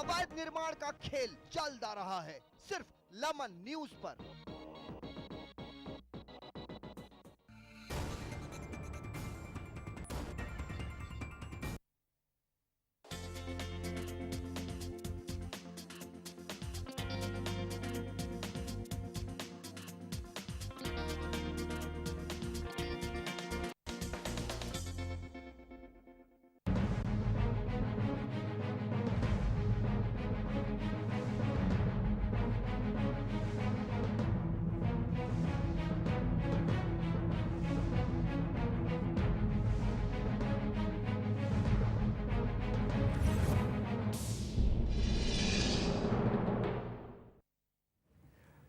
अवैध निर्माण का खेल चलता रहा है सिर्फ लेमन न्यूज पर।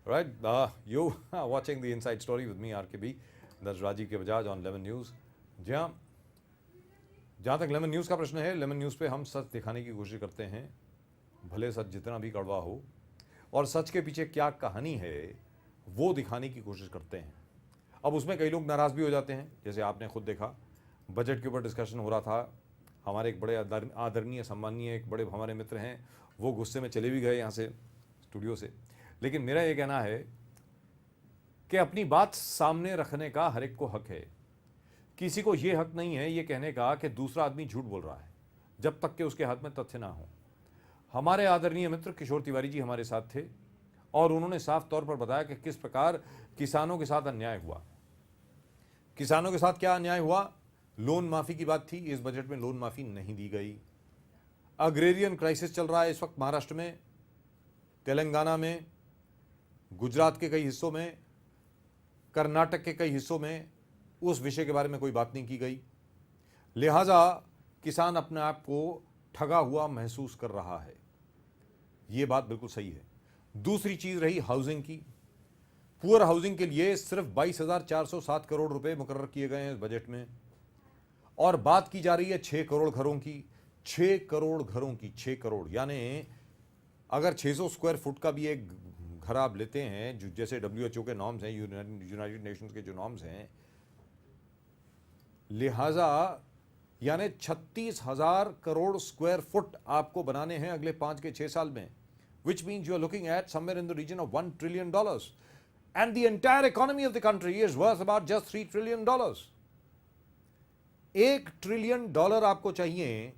Right, you are watching the Inside Story with me, RKB. That's Rajiv K. Bajaj on Lemon News. जहाँ तक लेमन न्यूज़ का प्रश्न है, लेमन न्यूज़ पे हम सच दिखाने की कोशिश करते हैं, भले सच जितना भी कड़वा हो, और सच के पीछे क्या कहानी है वो दिखाने की कोशिश करते हैं। अब उसमें कई लोग नाराज़ भी हो जाते हैं, जैसे आपने खुद देखा, बजट के ऊपर डिस्कशन हो रहा था, हमारे एक बड़े आदरणीय सम्मानीय एक बड़े हमारे मित्र हैं, वो गुस्से में चले भी गए यहाँ से स्टूडियो से। लेकिन मेरा ये कहना है कि अपनी बात सामने रखने का हर एक को हक है। किसी को ये हक नहीं है ये कहने का कि दूसरा आदमी झूठ बोल रहा है, जब तक कि उसके हाथ में तथ्य ना हो। हमारे आदरणीय मित्र किशोर तिवारी जी हमारे साथ थे और उन्होंने साफ तौर पर बताया कि किस प्रकार किसानों के साथ अन्याय हुआ। किसानों के साथ क्या अन्याय हुआ? लोन माफी की बात थी, इस बजट में लोन माफी नहीं दी गई। अग्रेरियन क्राइसिस चल रहा है इस वक्त महाराष्ट्र में, तेलंगाना में, गुजरात के कई हिस्सों में, कर्नाटक के कई हिस्सों में, उस विषय के बारे में कोई बात नहीं की गई। लिहाजा किसान अपने आप को ठगा हुआ महसूस कर रहा है, यह बात बिल्कुल सही है। दूसरी चीज रही हाउसिंग की। पुअर हाउसिंग के लिए सिर्फ 22,407 करोड़ रुपए मुकर्रर किए गए हैं इस बजट में, और बात की जा रही है 6 करोड़ घरों की। 6 करोड़ घरों की, 6 करोड़, यानी अगर 600 स्क्वायर फुट का भी एक घर आप लेते हैं, जो जैसे WHO के नॉर्म्स हैं, यूनाइटेड नेशंस के जो नॉर्म्स हैं, लिहाजा यानी 36,000 करोड़ स्क्वायर फुट आपको बनाने हैं अगले 5 के 6 साल में, which means you are looking at somewhere in the region of $1 trillion, and the entire economy of the country is worth about just $3 trillion. $1 trillion आपको चाहिए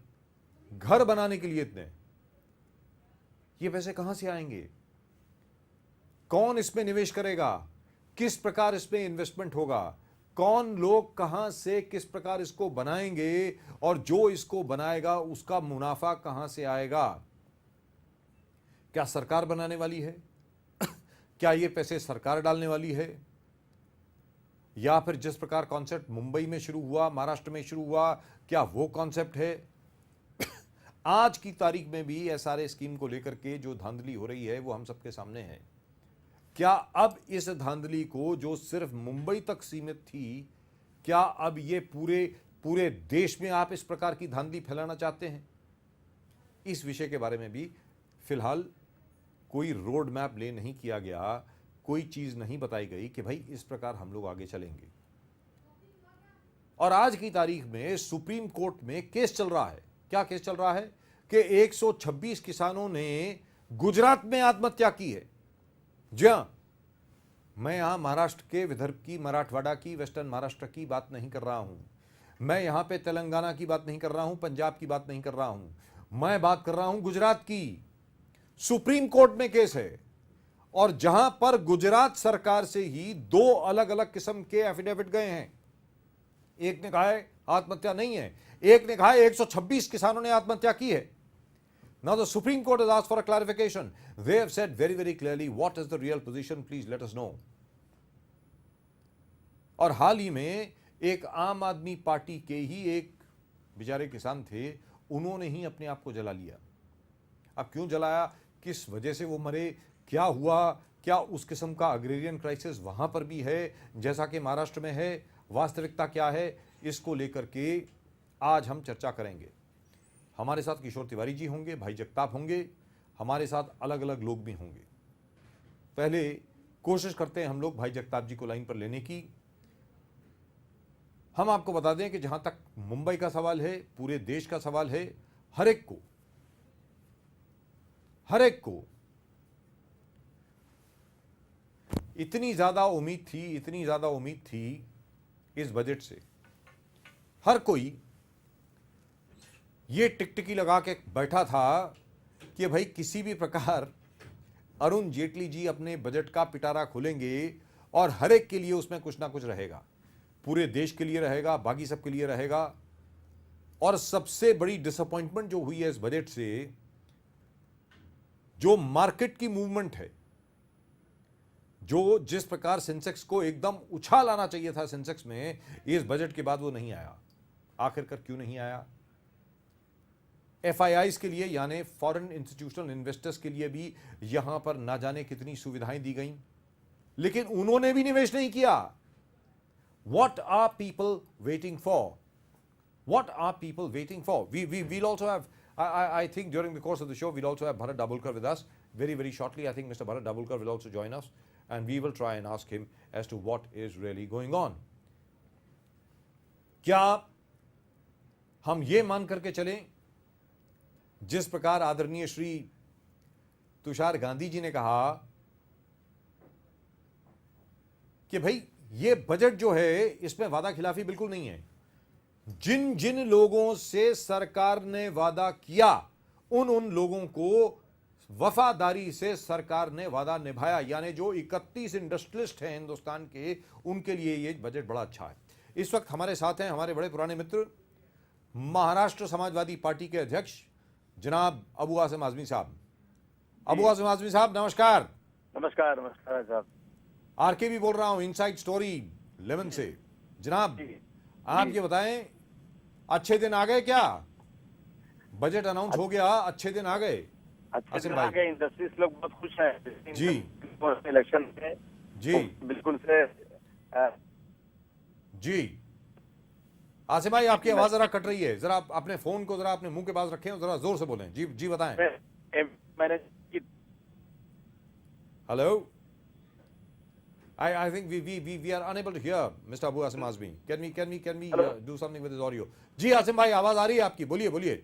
घर बनाने के लिए। इतने ये पैसे कहां से आएंगे? कौन इसमें निवेश करेगा? किस प्रकार इसमें इन्वेस्टमेंट होगा? कौन लोग कहां से किस प्रकार इसको बनाएंगे, और जो इसको बनाएगा उसका मुनाफा कहां से आएगा? क्या सरकार बनाने वाली है? क्या ये पैसे सरकार डालने वाली है, या फिर जिस प्रकार कॉन्सेप्ट मुंबई में शुरू हुआ, महाराष्ट्र में शुरू हुआ, क्या वो कॉन्सेप्ट है? आज की तारीख में भी SRA स्कीम को लेकर के जो धांधली हो रही है वो हम सबके सामने है। क्या अब इस धांधली को, जो सिर्फ मुंबई तक सीमित थी, क्या अब ये पूरे देश में आप इस प्रकार की धांधली फैलाना चाहते हैं? इस विषय के बारे में भी फिलहाल कोई रोड मैप ले नहीं किया गया, कोई चीज नहीं बताई गई कि भाई इस प्रकार हम लोग आगे चलेंगे। और आज की तारीख में सुप्रीम कोर्ट में केस चल रहा है। क्या केस चल रहा है? कि 126 किसानों ने गुजरात में आत्महत्या की है। जी हां, मैं यहां महाराष्ट्र के, विदर्भ की, मराठवाड़ा की, वेस्टर्न महाराष्ट्र की बात नहीं कर रहा हूं। मैं यहां पे तेलंगाना की बात नहीं कर रहा हूं, पंजाब की बात नहीं कर रहा हूं। मैं बात कर रहा हूं गुजरात की। सुप्रीम कोर्ट में केस है, और जहां पर गुजरात सरकार से ही 2 अलग अलग किस्म के एफिडेविट गए हैं। एक ने कहा है आत्महत्या नहीं है, एक ने कहा है 126 किसानों ने आत्महत्या की है। Now the Supreme Court has asked for a clarification. They have said very, very clearly what is the real position. Please let us know. और हाल ही में एक आम आदमी पार्टी के ही एक बेचारे किसान थे, उन्होंने ही अपने आप को जला लिया। अब क्यों जलाया, किस वजह से वो मरे, क्या हुआ, क्या उस किस्म का अग्रेरियन क्राइसिस वहां पर भी है जैसा कि महाराष्ट्र में है, वास्तविकता क्या है, इसको लेकर के आज हम चर्चा करेंगे। हमारे साथ किशोर तिवारी जी होंगे, भाई जगताप होंगे, हमारे साथ अलग अलग लोग भी होंगे। पहले कोशिश करते हैं हम लोग भाई जगताप जी को लाइन पर लेने की। हम आपको बता दें कि जहां तक मुंबई का सवाल है, पूरे देश का सवाल है, हर एक को हर एक को इतनी ज्यादा उम्मीद थी इस बजट से। हर कोई ये टिकटिकी लगा के बैठा था कि भाई किसी भी प्रकार अरुण जेटली जी अपने बजट का पिटारा खोलेंगे और हर एक के लिए उसमें कुछ ना कुछ रहेगा, पूरे देश के लिए रहेगा, बाकी सबके लिए रहेगा। और सबसे बड़ी डिसअपॉइंटमेंट जो हुई है इस बजट से, जो मार्केट की मूवमेंट है, जो जिस प्रकार सेंसेक्स को एकदम उछाल आना चाहिए था सेंसेक्स में, इस बजट के बाद वो नहीं आया। आखिरकार क्यों नहीं आया? एफआईआईज के लिए यानी फॉरेन इंस्टीट्यूशनल इन्वेस्टर्स के लिए भी यहां पर ना जाने कितनी सुविधाएं दी गई, लेकिन उन्होंने भी निवेश नहीं किया। What are people waiting for? What are people waiting for? We'll also have, I think during the course of the show, we'll also have Bharat Dabholkar with us very, very shortly. I think Mr. Bharat Dabholkar will also join us and we will try and ask him as to what is really going on. क्या हम ये मान करके चलें, जिस प्रकार आदरणीय श्री तुषार गांधी जी ने कहा कि भाई ये बजट जो है इसमें वादा खिलाफी बिल्कुल नहीं है, जिन जिन लोगों से सरकार ने वादा किया उन लोगों को वफादारी से सरकार ने वादा निभाया। यानी जो 31 इंडस्ट्रियलिस्ट हैं हिंदुस्तान के, उनके लिए ये बजट बड़ा अच्छा है। इस वक्त हमारे साथ हैं हमारे बड़े पुराने मित्र, महाराष्ट्र समाजवादी पार्टी के अध्यक्ष जनाब अबू आसिम आजमी साहब। अबू आसिम आजमी साहब नमस्कार। नमस्कार नमस्कार साहब। आरके भी बोल रहा हूं इनसाइड स्टोरी 11 से। जनाब आप ये बताएं, अच्छे दिन आ गए क्या? बजट अनाउंस हो गया, अच्छे दिन आ गए? अच्छे दिन आ गए, इंडस्ट्रीज लोग बहुत खुश हैं जी इलेक्शन में जी बिल्कुल से जी। आसिम भाई आपकी आवाज जरा कट रही है, जरा अपने फोन को जरा अपने मुंह के पास रखें और जरा जोर से बोलें। जी जी बताएं। मैंने hello, I think we are unable to hear Mr. Abu Asim Azmi. Can we do something with his audio? जी आसिम भाई आवाज आ रही है आपकी, बोलिए बोलिए।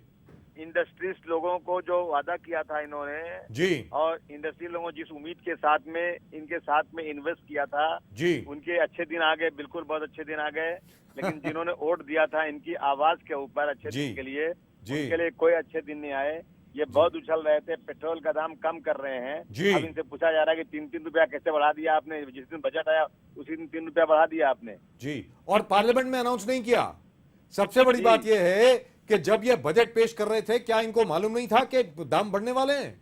इंडस्ट्रीज लोगों को जो वादा किया था इन्होंने जी, और इंडस्ट्री लोगों जिस उम्मीद के साथ में इनके साथ में इन्वेस्ट किया था जी, उनके अच्छे दिन आ गए, बिल्कुल बहुत अच्छे दिन आ गए। लेकिन जिन्होंने वोट दिया था इनकी आवाज के ऊपर अच्छे दिन के लिए, उनके लिए कोई अच्छे दिन नहीं आए। ये बहुत उछल रहे थे, पेट्रोल का दाम कम कर रहे हैं। अब इनसे पूछा जा रहा है कि 3-3 रुपया कैसे बढ़ा दिया आपने? जिस दिन बजट आया उसी दिन 3 रुपया बढ़ा दिया आपने जी, और पार्लियामेंट में अनाउंस नहीं किया। सबसे बड़ी बात यह है कि जब ये बजट पेश कर रहे थे, क्या इनको मालूम नहीं था कि दाम बढ़ने वाले हैं?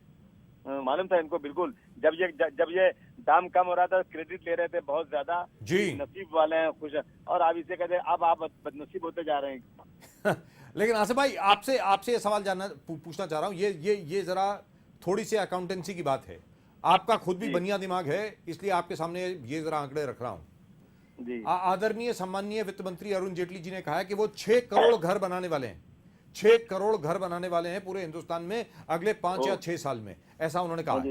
मालूम था इनको बिल्कुल। जब ये दाम कम हो रहा था, क्रेडिट ले रहे थे बहुत ज्यादा जी, नसीब वाले हैं, खुश हैं। और अब इसे कहते अब आप बदनसीब होते जा रहे हैं। लेकिन आसिफ भाई आपसे ये सवाल पूछना चाह रहा हूं, ये जरा थोड़ी सी अकाउंटेंसी की बात है। आपका खुद भी बनिया दिमाग है, इसलिए आपके सामने ये जरा आंकड़े रख रहा हूं जी। आदरणीय सम्माननीय वित्त मंत्री अरुण जेटली जी ने कहा है कि वो 6 करोड़ घर बनाने वाले हैं। 6 करोड़ घर बनाने वाले हैं पूरे हिंदुस्तान में अगले 5 या 6 साल में, ऐसा उन्होंने कहा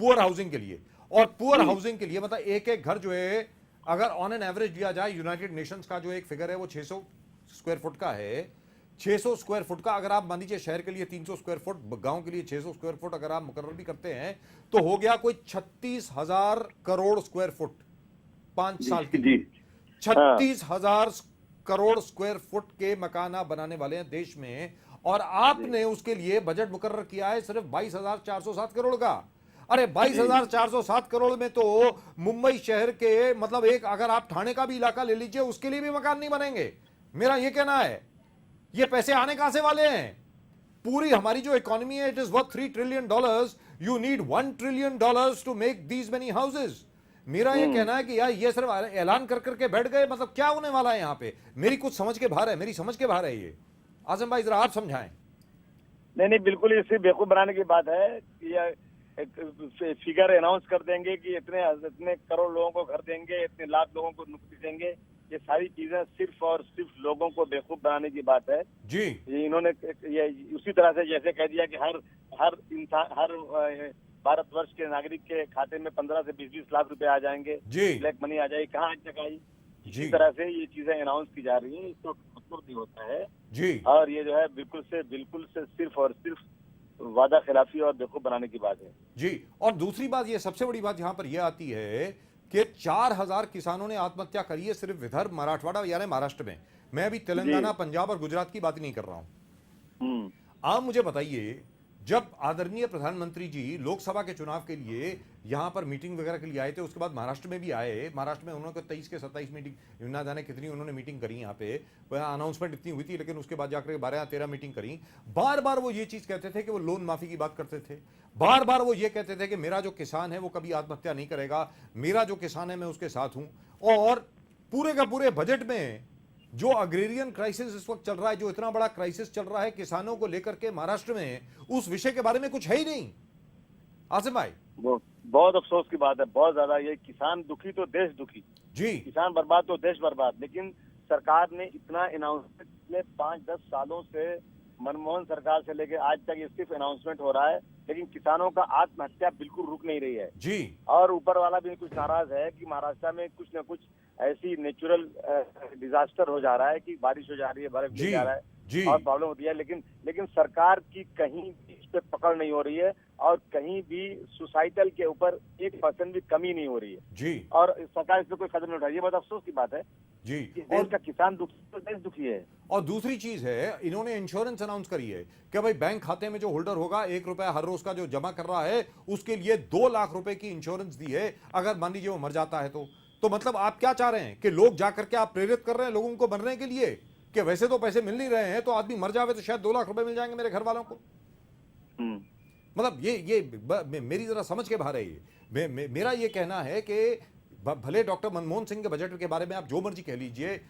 पुअर हाउसिंग के लिए। और पुअर हाउसिंग के लिए मतलब एक घर जो है, अगर ऑन एन एवरेज लिया जाए, यूनाइटेड नेशंस का जो एक फिगर है वो 600 स्क्वायर फुट का है। 600 स्क्वायर फुट का, अगर आप मान लीजिए शहर के लिए 300 स्क्वायर फुट, गांव के लिए 600 स्क्वायर फुट अगर आप मुकर्रर भी करते हैं तो हो गया कोई 36,000 करोड़ स्क्वायर फुट 5 साल के लिए। 36,000 करोड़ स्क्वायर फुट के मकान आप बनाने वाले हैं देश में, और आपने उसके लिए बजट मुकर्रर किया है सिर्फ 22,407 करोड़ का। अरे 22,407 करोड़ में तो मुंबई शहर के मतलब एक, अगर आप ठाणे का भी इलाका ले लीजिए, उसके लिए भी मकान नहीं बनेंगे। मेरा यह कहना है, ये पैसे आने कहां से वाले हैं? पूरी हमारी जो इकोनॉमी है, it is worth $3 trillion. You need $1 trillion to make these many houses. मेरा ये कहना है कि यार ये सिर्फ ऐलान कर करके बैठ गए, मतलब क्या होने वाला है यहाँ पे? मेरी कुछ समझ के बाहर है, मेरी समझ के बाहर है ये। आजम भाई जरा आप समझाएं। नहीं बिल्कुल इसे बेवकूफ बनाने की बात है। ये एक फिगर अनाउंस कर देंगे कि इतने करोड़ लोगों को घर देंगे, इतने लाख लोगों को नौकरी देंगे। ये सारी चीजें सिर्फ और सिर्फ लोगों को बेवकूफ बनाने की बात है जी। ये इन्होंने ये उसी तरह से जैसे कह दिया कि हर इंसान, हर भारतवर्ष के नागरिक के खाते में 15 से 20 लाख रुपए आ जाएंगे, ब्लैक मनी आ जाएगी। कहाँ आज तक आई? इसी तरह से ये चीजें अनाउंस की जा रही है, इसका मतलब नहीं होता है जी। और ये जो है बिल्कुल से सिर्फ और सिर्फ वादा खिलाफी और बेवकूफ बनाने की बात है। जी, और दूसरी बात, ये सबसे बड़ी बात यहां पर यह आती है कि 4000 किसानों ने आत्महत्या करी है सिर्फ विदर्भ, मराठवाड़ा यानी महाराष्ट्र में। मैं अभी तेलंगाना, पंजाब और गुजरात की बात नहीं कर रहा हूं। आप मुझे बताइए, जब आदरणीय प्रधानमंत्री जी लोकसभा के चुनाव के लिए यहां पर मीटिंग वगैरह के लिए आए थे, उसके बाद महाराष्ट्र में भी आए। महाराष्ट्र में उन्होंने 23 के 27 मीटिंग, ना जाने कितनी उन्होंने मीटिंग करी यहाँ पे, अनाउंसमेंट इतनी हुई थी, लेकिन उसके बाद जाकर 12-13 मीटिंग करी। बार बार वो ये चीज कहते थे कि वो लोन माफी की बात करते थे। बार बार वो ये कहते थे कि मेरा जो किसान है वो कभी आत्महत्या नहीं करेगा, मेरा जो किसान है मैं उसके साथ हूं। और पूरे का पूरे बजट में जो अग्रेरियन क्राइसिस इस वक्त चल रहा है, जो इतना बड़ा क्राइसिस चल रहा है किसानों को लेकर के महाराष्ट्र में, उस विषय के बारे में कुछ है ही नहीं। आसिम भाई, बहुत अफसोस की बात है, बहुत ज्यादा। ये किसान दुखी तो देश दुखी जी, किसान बर्बाद तो देश बर्बाद। लेकिन सरकार ने इतना अनाउंसमेंट पिछले 5-10 सालों से, मनमोहन सरकार से लेकर आज तक ये सिर्फ अनाउंसमेंट हो रहा है, लेकिन किसानों का आत्महत्या बिल्कुल रुक नहीं रही है जी। और ऊपर वाला भी कुछ नाराज है कि महाराष्ट्र में कुछ न कुछ ऐसी नेचुरल डिजास्टर हो जा रहा है कि बारिश हो जा रही है, बर्फ गिर जा रहा है और प्रॉब्लम होती है। लेकिन सरकार की कहीं भी इस पे पकड़ नहीं हो रही है और कहीं भी सुसाइडल के ऊपर 1% भी कमी नहीं हो रही है जी। और सरकार इस पे कोई कदम नहीं उठा रही है। बहुत अफसोस की बात है जी। देश का किसान दुखी तो देश दुखी है। और दूसरी चीज है, इन्होंने इंश्योरेंस अनाउंस करी है कि भाई बैंक खाते में जो होल्डर होगा 1 रुपया हर रोज का जो जमा कर रहा है, उसके लिए 2 लाख रुपए की इंश्योरेंस दी है अगर मान लीजिए वो मर जाता है तो मतलब आप क्या चाह रहे हैं कि लोग जाकर के आप प्रेरित कर रहे हैं लोगों को मरने के लिए कि वैसे तो पैसे मिल नहीं रहे हैं, तो आदमी मर जावे तो शायद 2 लाख रुपए मिल जाएंगे मेरे घर वालों को। मतलब ये मेरी जरा समझ के बाहर है। ये मेरा ये कहना है कि भले डॉक्टर मनमोहन सिंह के बजट के बारे में आप जो मर्जी कह लीजिए,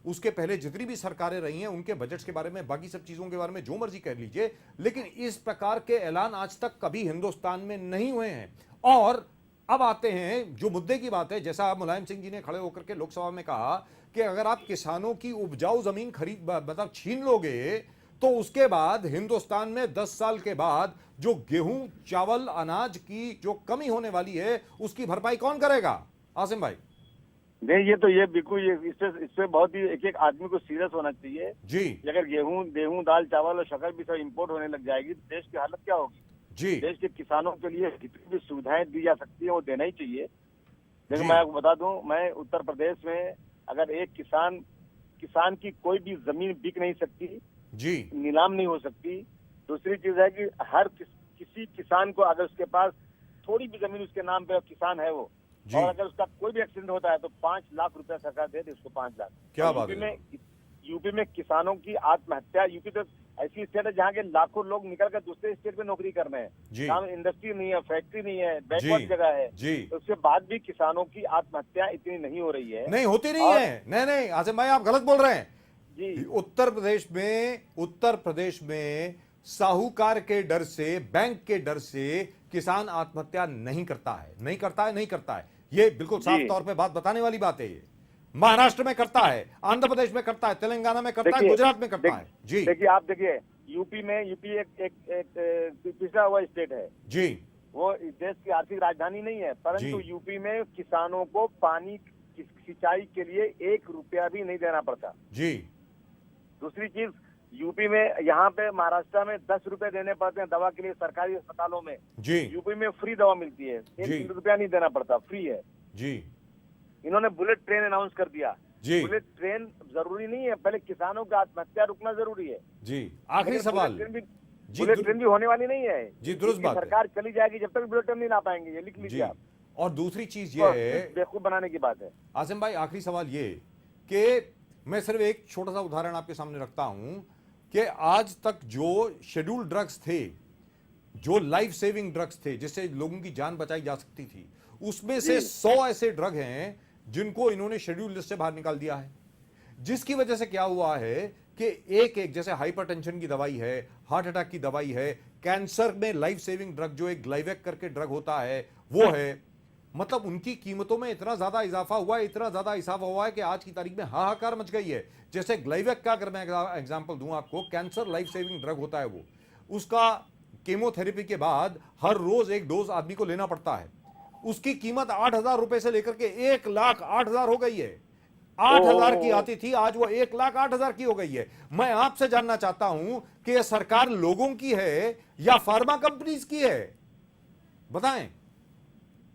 उसके पहले जितनी भी सरकारें रही हैं उनके बजट्स के बारे में, बाकी सब चीजों के बारे में जो मर्जी कह लीजिए, लेकिन इस प्रकार के ऐलान आज तक कभी हिंदुस्तान में नहीं हुए हैं। और अब आते हैं जो मुद्दे की बात है, जैसा आप मुलायम सिंह जी ने खड़े होकर के लोकसभा में कहा कि अगर आप किसानों की उपजाऊ जमीन खरीद मतलब छीन लोगे तो उसके बाद हिंदुस्तान में 10 साल के बाद जो गेहूं, चावल, अनाज की जो कमी होने वाली है उसकी भरपाई कौन करेगा? आसिम भाई, नहीं, ये बिल्कुल इससे बहुत ही एक आदमी को सीरियस होना चाहिए जी। अगर गेहूं, दाल, चावल और शक्कर भी सब इंपोर्ट होने लग जाएगी तो देश की हालत क्या होगी जी। देश के किसानों के लिए जितनी भी सुविधाएं दी जा सकती है वो देना ही चाहिए। लेकिन मैं आपको बता दूं, मैं उत्तर प्रदेश में अगर एक किसान की कोई भी जमीन बिक नहीं सकती जी, नीलाम नहीं हो सकती। दूसरी चीज है कि हर किसी किसान को अगर उसके पास थोड़ी भी जमीन उसके नाम पे किसान है वो, और अगर उसका कोई भी एक्सीडेंट होता है तो 5 लाख रुपया सरकार दे दे उसको, 5 लाख। क्या बात है। यूपी में किसानों की आत्महत्या, यूपी तो ऐसी स्टेट है जहाँ के लाखों लोग निकल कर दूसरे स्टेट में नौकरी कर रहे हैं, काम इंडस्ट्री नहीं है, फैक्ट्री नहीं है, बैकवर्ड जगह है, तो उसके बाद भी किसानों की आत्महत्या इतनी नहीं हो रही है। नहीं होती नहीं है। नहीं आसिम भाई, आप गलत बोल रहे हैं जी। उत्तर प्रदेश में साहूकार के डर से, बैंक के डर से किसान आत्महत्या नहीं करता है। ये बिल्कुल साफ तौर पे बात बताने वाली बात है। ये महाराष्ट्र में करता है, आंध्र प्रदेश में करता है, तेलंगाना में करता है, गुजरात में करता है जी। देखिए, आप देखिए यूपी एक पिछड़ा हुआ स्टेट है जी। वो देश की आर्थिक राजधानी नहीं है, परंतु यूपी में किसानों को पानी सिंचाई के लिए 1 रुपया भी नहीं देना पड़ता जी। दूसरी चीज, यूपी में यहाँ पे महाराष्ट्र में 10 रुपए देने पड़ते हैं दवा के लिए सरकारी अस्पतालों में जी। यूपी में फ्री दवा मिलती है, 1 रुपया नहीं देना पड़ता, फ्री है जी। इन्होंने बुलेट ट्रेन अनाउंस कर दिया जी। बुलेट ट्रेन जरूरी नहीं है, पहले किसानों का आत्महत्या रुकना जरूरी है जी। आखिरी सवाल, बुलेट ट्रेन भी होने वाली नहीं है जी, दुरुस्त बात है। सरकार चली जाएगी जब तक बुलेट ट्रेन नहीं ला पाएंगे, ये लिख लीजिए आप। और दूसरी चीज ये है, बेवकूफ बनाने की बात है। आसिम भाई, आखिरी सवाल ये कि मैं सिर्फ एक छोटा सा उदाहरण आपके सामने रखता हूं कि आज तक जो शेड्यूल्ड ड्रग्स थे, जो लाइफ सेविंग ड्रग्स थे जिससे लोगों की जान बचाई जा सकती थी, उसमें से 100 ऐसे ड्रग हैं जिनको इन्होंने शेड्यूल लिस्ट से बाहर निकाल दिया है। जिसकी वजह से क्या हुआ है कि एक जैसे हाइपरटेंशन की दवाई है, हार्ट अटैक की दवाई है, कैंसर में लाइफ सेविंग ड्रग जो एक ग्लाइवेक करके ड्रग होता है वो है, मतलब उनकी कीमतों में इतना ज्यादा इजाफा हुआ है कि आज की तारीख में हाहाकार मच गई है। जैसे ग्लाइवेक का अगर मैं एग्जांपल दूं आपको, कैंसर लाइफ सेविंग ड्रग होता है वो, उसका केमोथेरेपी के बाद हर रोज 1 डोज आदमी को लेना पड़ता है। उसकी कीमत 8,000 रुपए से लेकर के 1,08,000 हो गई है। 8,000 की आती थी, आज वो 1,08,000 की हो गई है। मैं आपसे जानना चाहता हूं कि ये सरकार लोगों की है या फार्मा कंपनीज की है, बताएं।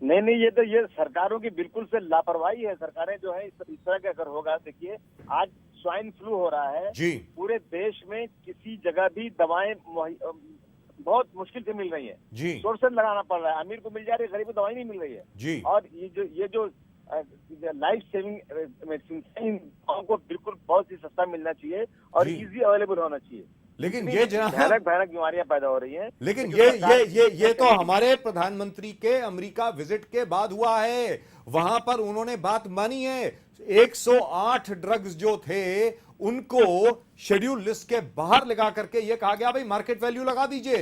नहीं, ये सरकारों की बिल्कुल से लापरवाही है। सरकारें जो है इस तरह का अगर होगा, देखिए आज स्वाइन फ्लू हो रहा है जी। पूरे देश में, किसी जगह भी दवाएं बहुत मुश्किल से मिल रही है जी। सोर्सेज लगाना पड़ रहा है, अमीर को मिल जा रही है, गरीब को दवाई नहीं मिल रही है जी। और ये जो लाइफ सेविंग मेडिसिन को बिल्कुल बहुत ही सस्ता मिलना चाहिए और इजी अवेलेबल होना चाहिए। लेकिन ये जनाब भयानक बीमारियां पैदा हो रही हैं। लेकिन ये तो हमारे प्रधानमंत्री के अमेरिका विजिट के बाद हुआ है। वहां पर उन्होंने बात मानी है। 108 ड्रग्स जो थे उनको शेड्यूल लिस्ट के बाहर लगा करके ये कहा गया भाई मार्केट वैल्यू लगा दीजिए।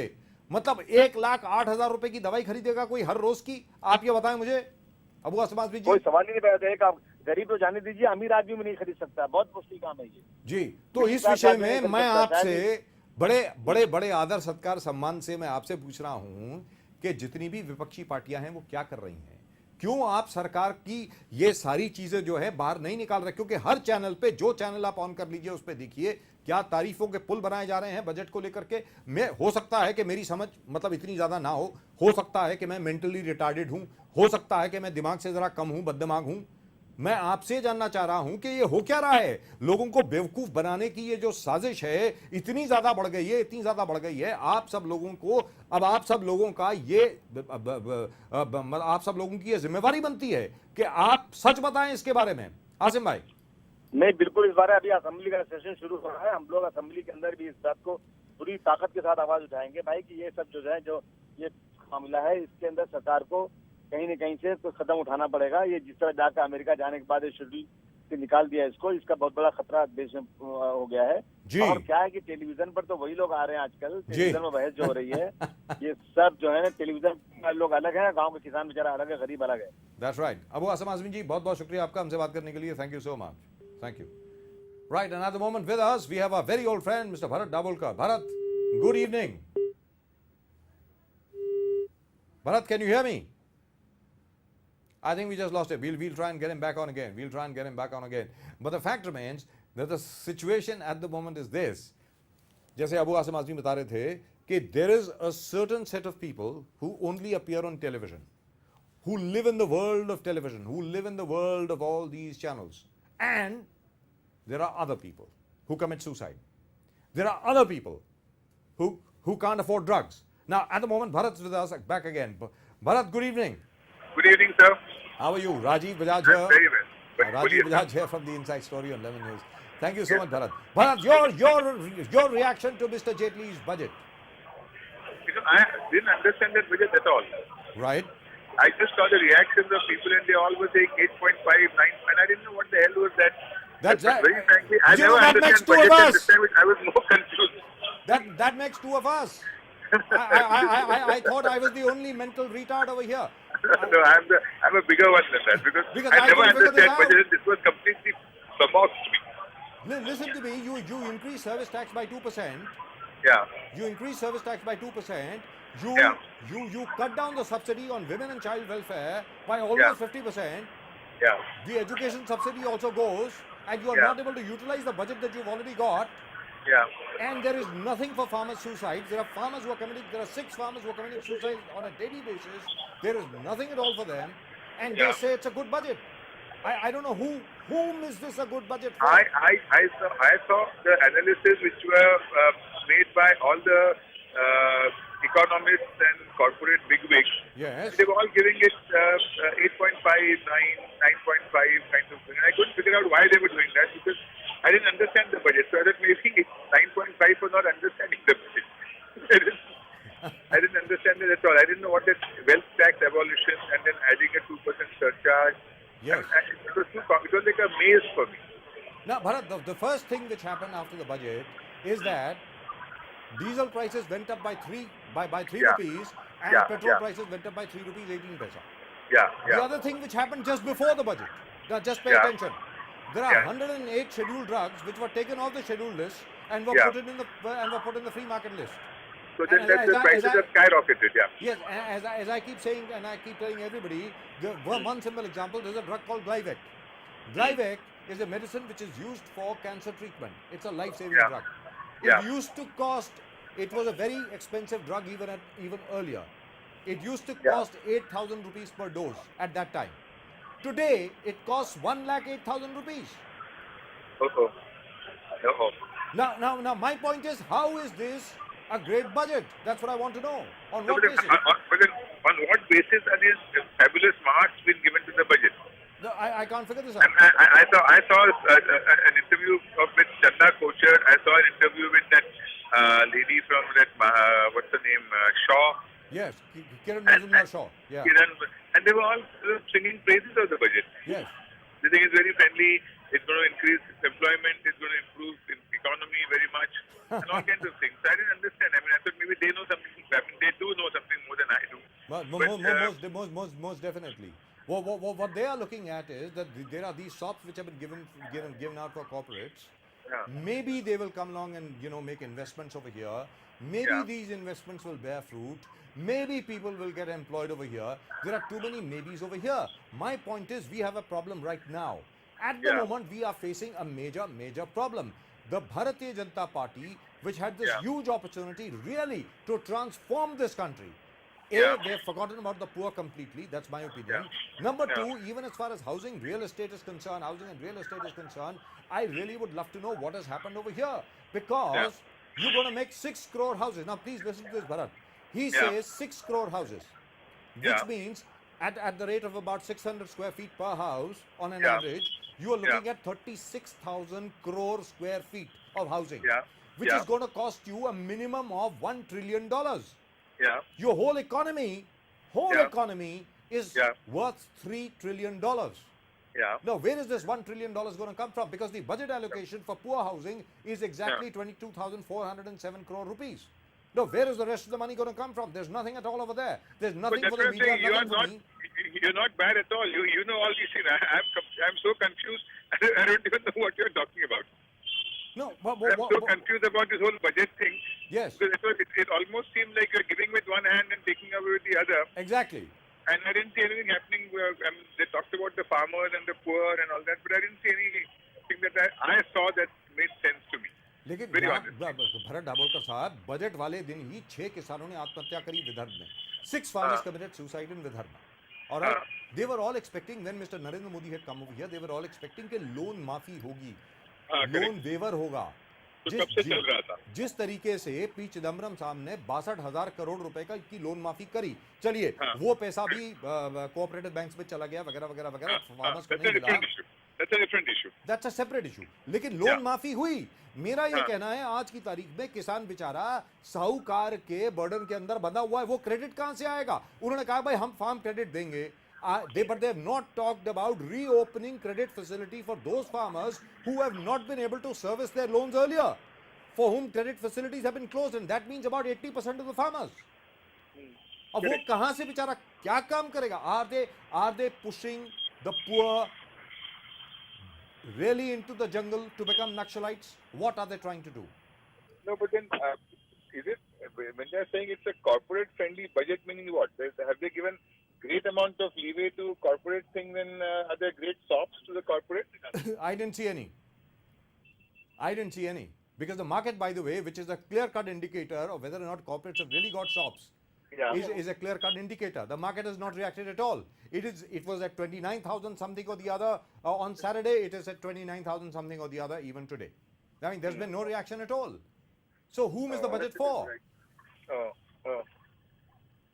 मतलब 1,08,000 रुपए की दवाई खरीदेगा कोई हर रोज की? आप ये बताएं मुझे अबू आसम आजमी जी। कोई सवाल ही नहीं पैदा है। आप गरीब तो जाने दीजिए, अमीर आदमी भी नहीं खरीद सकता, बहुत मुश्किल काम है ये जी। तो इस विषय में मैं आपसे बड़े आदर सत्कार सम्मान से मैं आपसे पूछ रहा हूं कि जितनी भी विपक्षी पार्टियां हैं वो क्या कर रही हैं? क्यों आप सरकार की ये सारी चीजें जो है बाहर नहीं निकाल रहे? क्योंकि हर चैनल पे, जो चैनल आप ऑन कर लीजिए उस पे देखिए क्या तारीफों के पुल बनाए जा रहे हैं बजट को लेकर के। मैं, हो सकता है कि मेरी समझ मतलब इतनी ज्यादा ना हो सकता है कि मैं मेंटली रिटार्डेड हूं, हो सकता है कि मैं दिमाग से जरा कम हूं, बददिमाग हूं। मैं आपसे जानना चाह रहा हूं कि ये हो क्या रहा है? लोगों को बेवकूफ बनाने की ये जो साजिश है इतनी ज्यादा बढ़ गई है, इतनी ज्यादा बढ़ गई है। आप सब लोगों को, अब आप सब लोगों का ये आप सब लोगों की ये जिम्मेवारी बनती है कि आप सच बताएं इसके बारे में। आसिम भाई। नहीं, बिल्कुल। इस बार अभी असेंबली का सेशन शुरू हो रहा है, हम लोग असेंबली के अंदर भी इस बात को पूरी ताकत के साथ आवाज उठाएंगे भाई कि ये सब जो है, जो ये मामला है, इसके अंदर सरकार को कहीं न कहीं से तो कदम उठाना पड़ेगा। ये जिस तरह जाकर अमेरिका जाने के बाद शेड्यूल से निकाल दिया इसको, इसका बहुत बड़ा खतरा देश में हो गया है जी। और क्या है कि टेलीविजन पर तो वही लोग आ रहे हैं आजकल, टेलीविजन में बहस जो हो रही है ये सब जो है ना, टेलीविजन लोग अलग है, गाँव के किसान बेचारा अलग है, गरीब अलग है। That's right. अबू आसम आजमी जी, बहुत बहुत शुक्रिया आपका हमसे बात करने के लिए। Thank you so much. Thank you. Right, and at the moment with us, we have our very old friend, Mr. Bharat Dabholkar. Bharat, good evening. Bharat, can you hear me? I think we just lost it. We'll try and get him back on again. But the fact remains that the situation at the moment is this. जैसे अबू आसिम आजमी बता रहे थे कि there is a certain set of people who only appear on television, who live in the world of television, who live in the world of all these channels. And there are other people who commit suicide. There are other people who can't afford drugs. Now, at the moment, Bharat's with us back again. Bharat, good evening. Good evening, sir. How are you? Rajiv Bajaj I'm here. very well. But Rajiv Bajaj here from the Inside Story on 11 News. Thank you so much, Bharat. Bharat, your reaction to Mr. Jaitley's budget? Because I didn't understand that budget at all. Right. I just saw the reactions of people and they all were saying 8.5, 9, and I didn't know what the hell was that. That's right. Very frankly, I You never know, that makes understand two of budget at us. this time. I was more confused. That makes two of us. I thought I was the only mental retard over here. No, I'm a bigger one than that because I I never couldn't figure this understand budget. This was completely bemost to me. Listen to me. You increase service tax by 2%. Yeah. You increase service tax by 2%. Yeah. You cut down the subsidy on women and child welfare by almost 50%. Yeah. The education subsidy also goes, and you are Yeah. not able to utilize the budget that you've already got. Yeah. And there is nothing for farmers' suicides. There are farmers who are committing. There are 6 farmers who are committing suicide on a daily basis. There is nothing at all for them, and Yeah. they say it's a good budget. I don't know whom is this a good budget for? I saw the analysis which were made by all the economists and corporate bigwigs. Yes. They were all giving it 8.5, 9, 9.5 kind of thing. And I couldn't figure out why they were doing that because I didn't understand the budget. So I thought maybe it's 9.5 for not understanding the budget. I didn't understand it at all. I didn't know what that wealth tax abolition and then adding a 2% surcharge. Yes. It was like a maze for me. Now, Bharat, the first thing which happened after the budget is that diesel prices went up by 3 Yeah. rupees, and Yeah, petrol yeah. prices went up by 3 rupees 18 paisa. Yeah, The yeah. other thing which happened just before the budget, now just pay Yeah. attention. There are Yeah. 108 scheduled drugs which were taken off the scheduled list and were Yeah. put in the free market list. So then And the prices have skyrocketed, yeah. Yes, as I keep saying, and I keep telling everybody, one simple example, there's a drug called Glyvec. Glyvec is a medicine which is used for cancer treatment. It's a life-saving Yeah. drug. Yeah. It used to cost, it was a very expensive drug even earlier. It used to Yeah. cost 8,000 rupees per dose at that time. Today, it costs 1,08,000 rupees. Oh. Oh. Now, my point is, how is this a great budget? That's what I want to know. On what But basis? on what basis are these fabulous marks being given to the budget? No, I can't figure this out. I saw an interview with Chanda Kochar. I saw an interview with that lady from that what's the name, Shaw. Yes, Kiran Mazumdar Shaw. Yeah. Kiran, and they were all singing praises of the budget. Yes. They think it's very friendly. It's going to increase employment. It's going to improve the economy very much, and all kinds of things. So I didn't understand. I mean, I thought maybe they know something. I mean, they do know something more than I do. Most definitely. What they are looking at is that there are these shops which have been given out for corporates. Yeah. Maybe they will come along and make investments over here. Maybe Yeah. these investments will bear fruit. Maybe people will get employed over here. There are too many maybes over here. My point is, we have a problem right now. At the Yeah. moment, we are facing a major problem. The Bharatiya Janata Party, which had this Yeah. huge opportunity really to transform this country. Yeah. They've forgotten about the poor completely. That's my opinion. Number two, even as far as housing and real estate is concerned, I really would love to know what has happened over here. Because you're going to make 6 crore houses. Now, please listen to this, Bharat. He says 6 crore houses, which Yeah. means at the rate of about 600 square feet per house on an Yeah. average, you are looking at 36,000 crore square feet of housing, Yeah. which Yeah. is going to cost you a minimum of $1 trillion. Yeah. Your whole economy is Yeah. worth $3 trillion. Yeah. Now, where is this $1 trillion going to come from? Because the budget allocation for poor housing is exactly 22,407 crore rupees. Now, where is the rest of the money going to come from? There's nothing at all over there. There's nothing But for that's the what I'm media, saying. nothing for me. You're not bad at all. You know all these things. I'm so confused. I don't even know what you're talking about. No, I'm so confused about this whole budget thing. yes, Because it almost seems like you're giving with one hand and taking away with the other. exactly. And I didn't see anything happening where they talked about the farmers and the poor and all that, but I didn't see anything that I saw that made sense to me. लेकिन Very यहाँ honest. Bharat Dabholkar साहब, budget वाले दिन ही 6 किसानों ने आत्महत्या करी विदर्भ में. 6 farmers committed suicide in Vidarbha. All right, they were all expecting, when Mr. Narendra Modi had come over here, they were all expecting कि लोन माफी होगी, लोन वेवर होगा. तो कब से चल रहा था? जिस तरीके से पी चिदम्बरम साहब ने 62,000 करोड़ रुपए की लोन माफी करी, चलिए वो पैसा भी कोऑपरेटिव बैंक्स में चला गया वगैरह वगैरह वगैरह, फार्मर्स को नहीं मिला. That's a different issue. That's a separate issue. लेकिन लोन माफी हुई. मेरा ये कहना है, आज की तारीख में किसान बेचारा साहूकार के बर्डन के अंदर बंधा हुआ है. वो क्रेडिट कहां से आएगा? उन्होंने कहा भाई हम फार्म क्रेडिट देंगे. But they have not talked about reopening credit facility for those farmers who have not been able to service their loans earlier, for whom credit facilities have been closed, and that means about 80% of the farmers. अब वो कहां से बेचारा क्या काम करेगा? Are they pushing the poor really into the jungle to become Naxalites? What are they trying to do? No, but then is it when they're saying it's a corporate-friendly budget, meaning what? Have they given great amount of leeway to corporate thing? Then are there great sops to the corporate? I didn't see any. Because the market, by the way, which is a clear-cut indicator of whether or not corporates have really got shops, is a clear-cut indicator. The market has not reacted at all. It was at 29,000 something or the other on Saturday. It is at 29,000 something or the other even today. I mean, there's been no reaction at all. So whom is the budget for?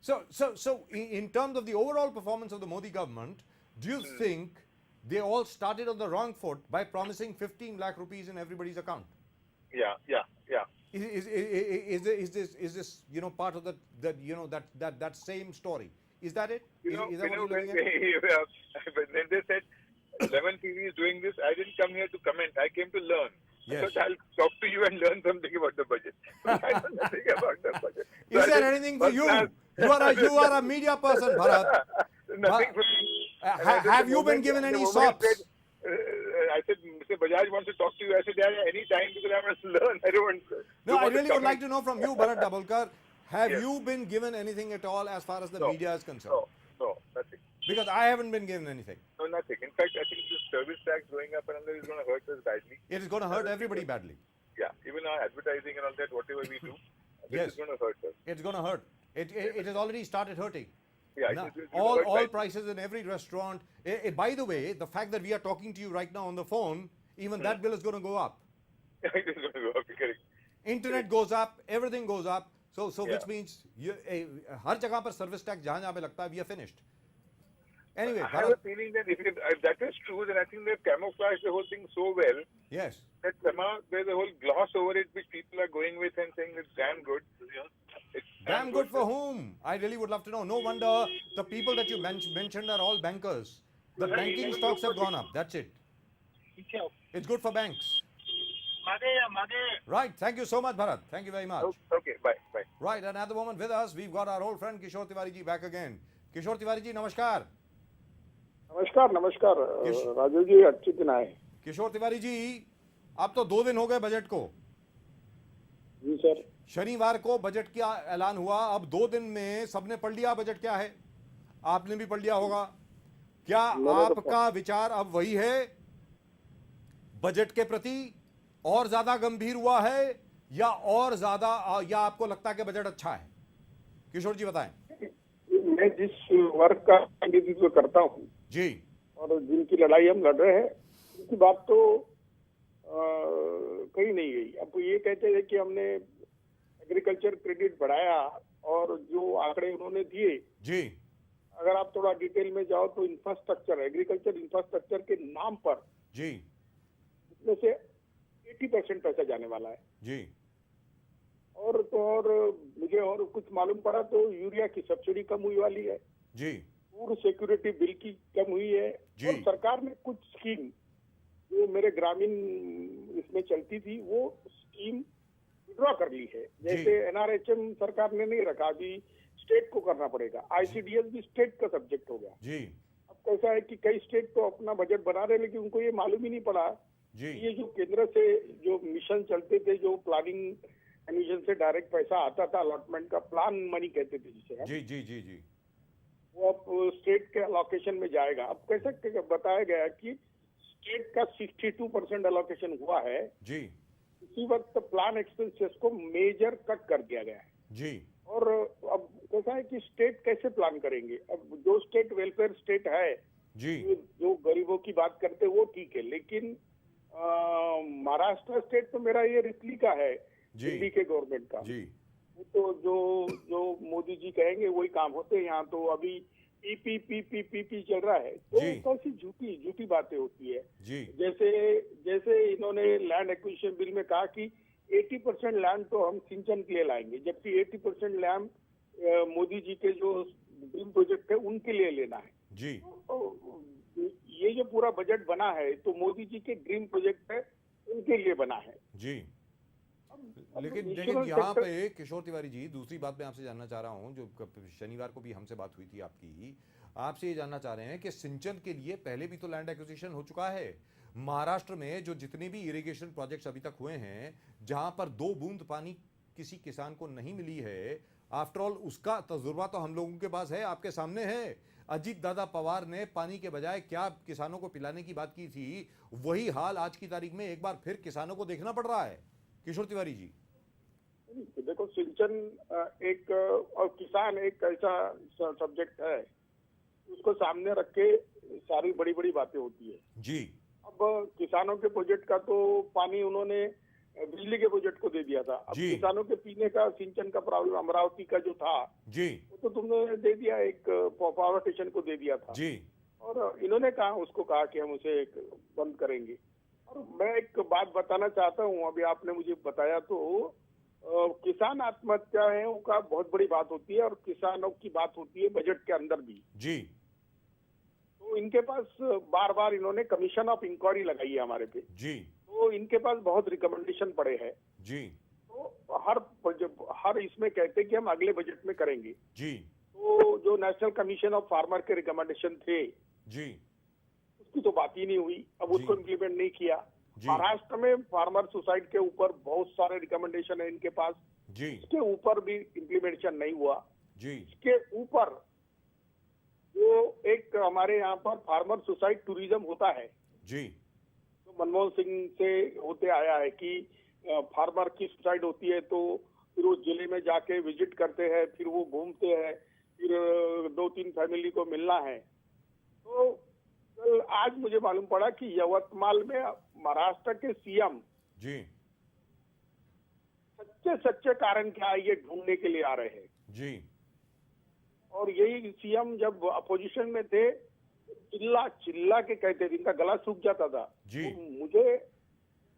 So in terms of the overall performance of the Modi government, do you think they all started on the wrong foot by promising 15 lakh rupees in everybody's account? Yeah. Is this part of that same story? Is that it? Is that what you're looking at? When they said 11 TV is doing this, I didn't come here to comment. I came to learn. Yes. So I'll talk to you and learn something about the budget. I know nothing about the budget. Is there anything for you? You are a media person, Bharat. Nothing for me. Have you been given any sops? I said, Mr. Bajaj wants to talk to you. I said, yeah, any time because I must learn. I don't want to. No, I really would like to know from you, Bharat Dabholkar, have Yes. you been given anything at all as far as the media is concerned? No, nothing. Because I haven't been given anything. No, nothing. In fact, I think the service tax going up and all that is going to hurt us badly. It is going to hurt everybody badly. Yeah, even our advertising and all that, whatever we do, this Yes. is going to hurt us. It's going to hurt. It has already started hurting. Yeah, Now, it's gonna hurt all badly. prices in every restaurant. By the way, the fact that we are talking to you right now on the phone, even that bill is going to go up. It is going to go up. Correct. Internet goes up, everything goes up. So Yeah. which means हर जगह पर service tax जहाँ जहाँ पे लगता है, we are finished. Anyway, I have a feeling that if that is true, then I think they've camouflaged the whole thing so well yes. that somehow there's a whole gloss over it which people are going with and saying it's damn good. It's Damn good for whom? I really would love to know. No wonder the people that you mentioned are all bankers. The banking stocks have gone up. That's it. It's good for banks. Right. Thank you so much, Bharat. Thank you very much. Okay, bye. Right. And at the moment with us, we've got our old friend Kishore Tiwari ji back again. Kishore Tiwari ji, namaskar. नमस्कार राजू जी, अच्छी दिन आए। किशोर तिवारी जी, अब तो 2 दिन हो गए budget को। जी सर। शनिवार को बजट का ऐलान हुआ, अब 2 दिन में सबने पढ़ लिया बजट क्या है? आपने भी पढ़ लिया होगा। क्या आपका विचार अब वही है बजट के प्रति, और ज्यादा गंभीर हुआ है या और ज्यादा, या आपको लगता है कि बजट अच्छा है? किशोर जी बताएं। मैं जिस वर्ग का प्रतिनिधित्व करता हूँ जी, और जिनकी लड़ाई हम लड़ रहे हैं, उनकी बात तो कहीं नहीं गई। अब ये कहते हैं कि हमने एग्रीकल्चर क्रेडिट बढ़ाया, और जो आंकड़े उन्होंने दिए जी, अगर आप थोड़ा डिटेल में जाओ तो इंफ्रास्ट्रक्चर, एग्रीकल्चर इंफ्रास्ट्रक्चर के नाम पर जी, उसमें से 80% पैसा जाने वाला है। जी, और मुझे और कुछ मालूम पड़ा तो यूरिया की सब्सिडी कम हुई वाली है जी, फूड सिक्योरिटी बिल की कम हुई है, जी। और सरकार ने कुछ स्कीम जो मेरे ग्रामीण इसमें चलती थी वो स्कीम विड्रॉ कर ली है। जैसे एनआरएचएम सरकार ने नहीं रखा, अभी स्टेट को करना पड़ेगा। आईसीडीएस भी स्टेट का सब्जेक्ट हो गया जी, अब कैसा है कि कई स्टेट तो अपना बजट बना रहे, लेकिन उनको ये मालूम ही नहीं पड़ा जी, कि ये जो केंद्र से जो मिशन चलते थे, जो प्लानिंग मिशन से डायरेक्ट पैसा आता था, अलॉटमेंट का प्लान मनी कहते थे जिसे हम, जी, जी, जी, जी, वो अब स्टेट के अलोकेशन में जाएगा। अब कैसे बताया गया कि स्टेट का 62% अलोकेशन हुआ है, जी, इसी वक्त प्लान एक्सपेंसेस को मेजर कट कर दिया गया है। जी, और अब कैसा है कि स्टेट कैसे प्लान करेंगे? अब जो स्टेट वेलफेयर स्टेट है, जी, जो गरीबों की बात करते हैं वो ठीक है, लेकिन महाराष्ट्र स्टेट तो मेरा ये रितली का है, जी, दिल्ली के गवर्नमेंट का। जी, तो जो मोदी जी कहेंगे वही काम होते हैं। यहाँ तो अभी पीपी चल रहा है, तो जी। कौन सी झूठी बातें होती है। जी, जैसे इन्होंने लैंड एक्विजिशन बिल में कहा कि 80% लैंड तो हम सिंचन के लिए लाएंगे, जबकि 80% लैंड मोदी जी के जो ड्रीम प्रोजेक्ट है उनके लिए लेना है। जी, तो ये जो पूरा बजट बना है तो मोदी जी के ड्रीम प्रोजेक्ट है, उनके लिए बना है। जी। अब लेकिन इंश्योरेंस यहाँ सेक्टर- पे किशोर तिवारी जी, दूसरी बात मैं आपसे जानना चाह रहा हूँ, जो शनिवार को भी हमसे बात हुई थी आपकी, आपसे ये जानना चाह रहे हैं कि सिंचन के लिए पहले भी तो लैंड एक्विजिशन हो चुका है। महाराष्ट्र में जो जितने भी इरिगेशन प्रोजेक्ट्स अभी तक हुए हैं, जहां पर 2 बूंद पानी किसी किसान को नहीं मिली है, आफ्टर ऑल उसका तजुर्बा तो हम लोगों के पास है, आपके सामने है। अजीत दादा पवार ने पानी के बजाय क्या किसानों को पिलाने की बात की थी, वही हाल आज की तारीख में एक बार फिर किसानों को देखना पड़ रहा है। किशोर तिवारी जी, देखो, सिंचन एक और किसान एक ऐसा सब्जेक्ट है, उसको सामने रख के सारी बड़ी बड़ी बातें होती है। जी, अब किसानों के प्रोजेक्ट का तो पानी उन्होंने बिजली के प्रोजेक्ट को दे दिया था। अब जी। किसानों के पीने का सिंचन का प्रॉब्लम अमरावती का जो था, जी, वो तो तुमने दे दिया, एक पावर स्टेशन को दे दिया था। जी, और इन्होंने उसको कहा कि हम उसे बंद करेंगे। और मैं एक बात बताना चाहता हूँ, अभी आपने मुझे बताया तो किसान आत्महत्याओं का बहुत बड़ी बात होती है, और किसानों की बात होती है बजट के अंदर भी। जी, तो इनके पास बार बार इन्होंने कमीशन ऑफ इंक्वायरी लगाई है हमारे पे, जी, तो इनके पास बहुत रिकमेंडेशन पड़े हैं। जी, तो हर इसमें कहते हैं कि हम अगले बजट में करेंगे। जी, तो जो नेशनल कमीशन ऑफ फार्मर के रिकमेंडेशन थे, जी, उसकी तो बात ही नहीं हुई। अब जी। उसको इम्प्लीमेंट नहीं किया। जी। महाराष्ट्र में फार्मर सुसाइड के ऊपर बहुत सारे रिकमेंडेशन है इनके पास, जी, इसके ऊपर भी इम्प्लीमेंटेशन नहीं हुआ। जी, इसके ऊपर जो एक हमारे यहाँ पर फार्मर सुसाइड टूरिज्म होता है, जी जो मनमोहन सिंह से होते आया है कि फार्मर की सुसाइड होती है तो फिर वो जिले में जाके विजिट करते हैं, फिर वो घूमते हैं, फिर 2-3 फैमिली को मिलना है। तो कल आज मुझे मालूम पड़ा कि यवतमाल में महाराष्ट्र के सीएम जी सच्चे सच्चे कारण क्या है ये ढूंढने के लिए आ रहे हैं। जी और यही सीएम जब अपोजिशन में थे चिल्ला चिल्ला के कहते थे, इनका गला सूख जाता था। जी। तो मुझे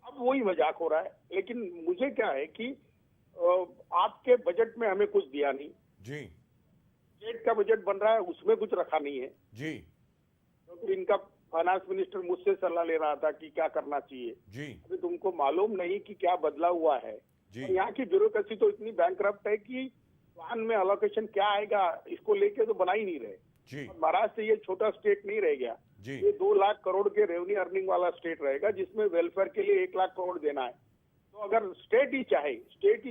अब वही मजाक हो रहा है, लेकिन मुझे क्या है कि आपके बजट में हमें कुछ दिया नहीं, जी स्टेट का बजट बन रहा है उसमें कुछ रखा नहीं है, जी क्योंकि इनका फाइनेंस मिनिस्टर मुझसे सलाह ले रहा था कि क्या करना चाहिए। जी अभी तुमको मालूम नहीं कि क्या बदला हुआ है। जी और यहाँ की ब्यूरोक्रेसी तो इतनी बैंकरप्ट है कि प्लान में अलोकेशन क्या आएगा इसको लेके तो बना ही नहीं रहे। जी और महाराष्ट्र ये छोटा स्टेट नहीं रह गया, जी ये 2 लाख करोड़ के रेवेन्यू अर्निंग वाला स्टेट रहेगा, जिसमें वेलफेयर के लिए 1 लाख करोड़ देना है। तो अगर स्टेट ही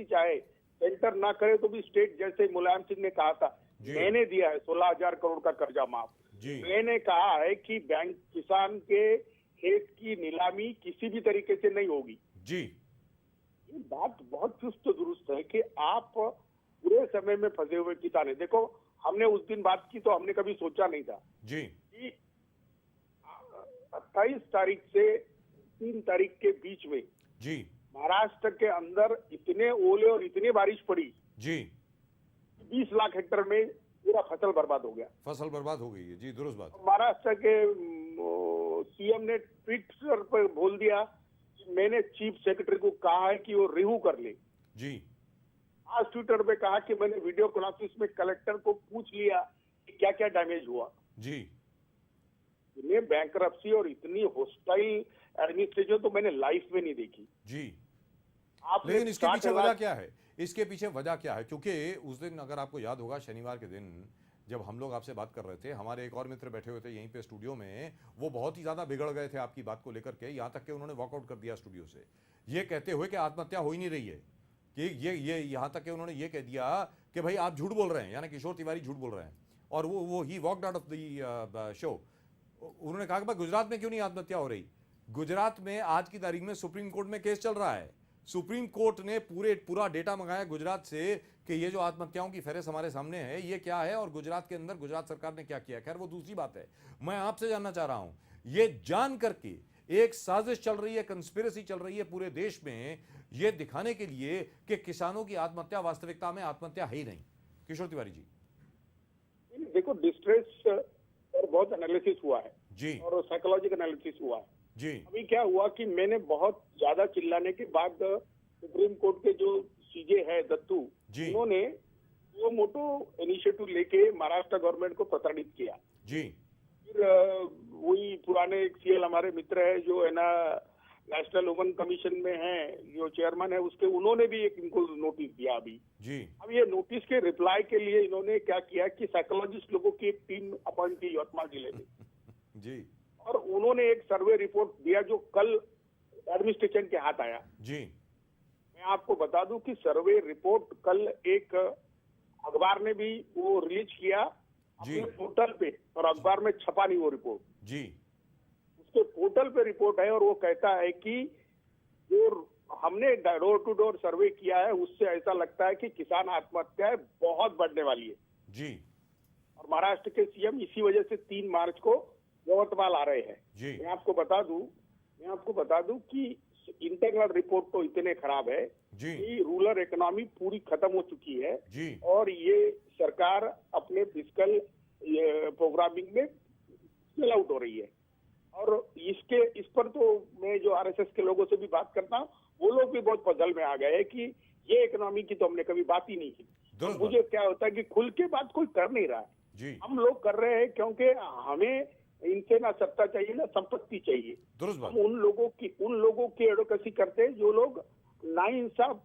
चाहे सेंटर ना करे तो भी स्टेट, जैसे मुलायम सिंह ने कहा था, जी। मैंने दिया है 16,000 करोड़ का कर्जा माफ, जी मैंने कहा है कि बैंक किसान के खेत की नीलामी किसी भी तरीके से नहीं होगी। जी ये बात बहुत चुस्त दुरुस्त है कि आप बुरे समय में फंसे हुए किसान है। देखो हमने उस दिन बात की तो हमने कभी सोचा नहीं था जी कि 28 तारीख से 3 तारीख के बीच में जी महाराष्ट्र के अंदर इतने ओले और इतनी बारिश पड़ी, जी 20 लाख हेक्टेयर में पूरा फसल बर्बाद हो गया। फसल बर्बाद हो गई है। जी दुरुस्त बात। महाराष्ट्र के सीएम ने ट्विटर पर बोल दिया कि मैंने चीफ सेक्रेटरी को कहा है कि वो रिव्यू कर ले। जी आज ट्विटर पे कहा कि मैंने वीडियो कॉन्फ्रेंस में कलेक्टर को पूछ लिया कि क्या क्या डैमेज हुआ। जी इतने बैंकरप्सी और इतनी होस्टाइल एडमिनिस्ट्रेशन तो मैंने लाइफ में नहीं देखी। जी आपने लेकिन इसके 60 पीछे वजह लाख क्या है? इसके पीछे वजह क्या है? क्योंकि उस दिन अगर आपको याद होगा शनिवार के दिन जब हम लोग आपसे बात कर रहे थे, हमारे एक और मित्र बैठे हुए थे यहीं पे स्टूडियो में, वो बहुत ही ज्यादा बिगड़ गए थे आपकी बात को लेकर के, यहाँ तक कि उन्होंने वॉकआउट कर दिया स्टूडियो से, ये कहते हुए कि आत्महत्या हो ही नहीं रही है। कि ये यहाँ तक कि उन्होंने ये कह दिया कि भाई आप झूठ बोल रहे हैं, यानी किशोर तिवारी झूठ बोल रहे हैं, और वो he walked out of the show. उन्होंने कहा कि भाई गुजरात में क्यों नहीं आत्महत्या हो रही? गुजरात में आज की तारीख में सुप्रीम कोर्ट में केस चल रहा है। सुप्रीम कोर्ट ने पूरा डेटा मंगाया गुजरात से कि ये जो आत्महत्याओं की फहरिस्त हमारे सामने है ये क्या है और गुजरात के अंदर गुजरात सरकार ने क्या किया। खैर वो दूसरी बात है। मैं आपसे जानना चाह रहा हूं, ये जान करके एक साजिश चल रही है, कंस्पिरेसी चल रही है पूरे देश में, ये दिखाने के लिए कि किसानों की आत्महत्या वास्तविकता में आत्महत्या है ही नहीं। किशोर तिवारी जी देखो डिस्ट्रेस और बहुत एनालिसिस हुआ है जी और साइकोलॉजिकल एनालिसिस हुआ है। जी अभी क्या हुआ कि मैंने बहुत ज्यादा चिल्लाने के बाद सुप्रीम कोर्ट के जो सीजे है दत्तू, जी। उन्होंने वो मोटो इनिशिएटिव लेके महाराष्ट्र गवर्नमेंट को प्रताड़ित किया। जी फिर वही पुराने एक सीएल हमारे मित्र है जो है ना नेशनल वुमेन कमीशन में है, जो चेयरमैन है उसके, उन्होंने भी एक इनको नोटिस दिया अभी। जी अब ये नोटिस के रिप्लाई के लिए इन्होंने क्या किया कि साइकोलॉजिस्ट लोगों की एक टीम अपॉइंट की यवतमाल जिले में, जी और उन्होंने एक सर्वे रिपोर्ट दिया जो कल एडमिनिस्ट्रेशन के हाथ आया। जी मैं आपको बता दूं कि सर्वे रिपोर्ट कल एक अखबार ने भी वो रिलीज किया जी। अपने पोर्टल पे, और अखबार में छपा नहीं वो रिपोर्ट, जी उसके पोर्टल पे रिपोर्ट है, और वो कहता है कि जो हमने डोर टू डोर सर्वे किया है उससे ऐसा लगता है कि किसान आत्महत्याएं बहुत बढ़ने वाली है। जी और महाराष्ट्र के सीएम इसी वजह से 3 मार्च को यवतमाल आ रहे हैं। जी मैं आपको बता दूं कि इंटरनल रिपोर्ट तो इतने खराब है जी कि रूरल इकोनॉमी पूरी खत्म हो चुकी है, जी और ये सरकार अपने फिस्कल प्रोग्रामिंग में फेल आउट हो रही है। और इस पर तो मैं जो आरएसएस के लोगों से भी बात करता हूँ, वो लोग भी बहुत पजल में आ गए हैं कि ये इकोनॉमी की तो हमने कभी बात ही नहीं की। दुरुस्त मुझे क्या होता है कि खुल के बात कोई कर नहीं रहा है। जी हम लोग कर रहे हैं क्योंकि हमें इनसे ना सत्ता चाहिए ना संपत्ति चाहिए। दुरुस्त बात। हम उन लोगों की एडवोकेसी करते हैं जो लोग नाइंसाफ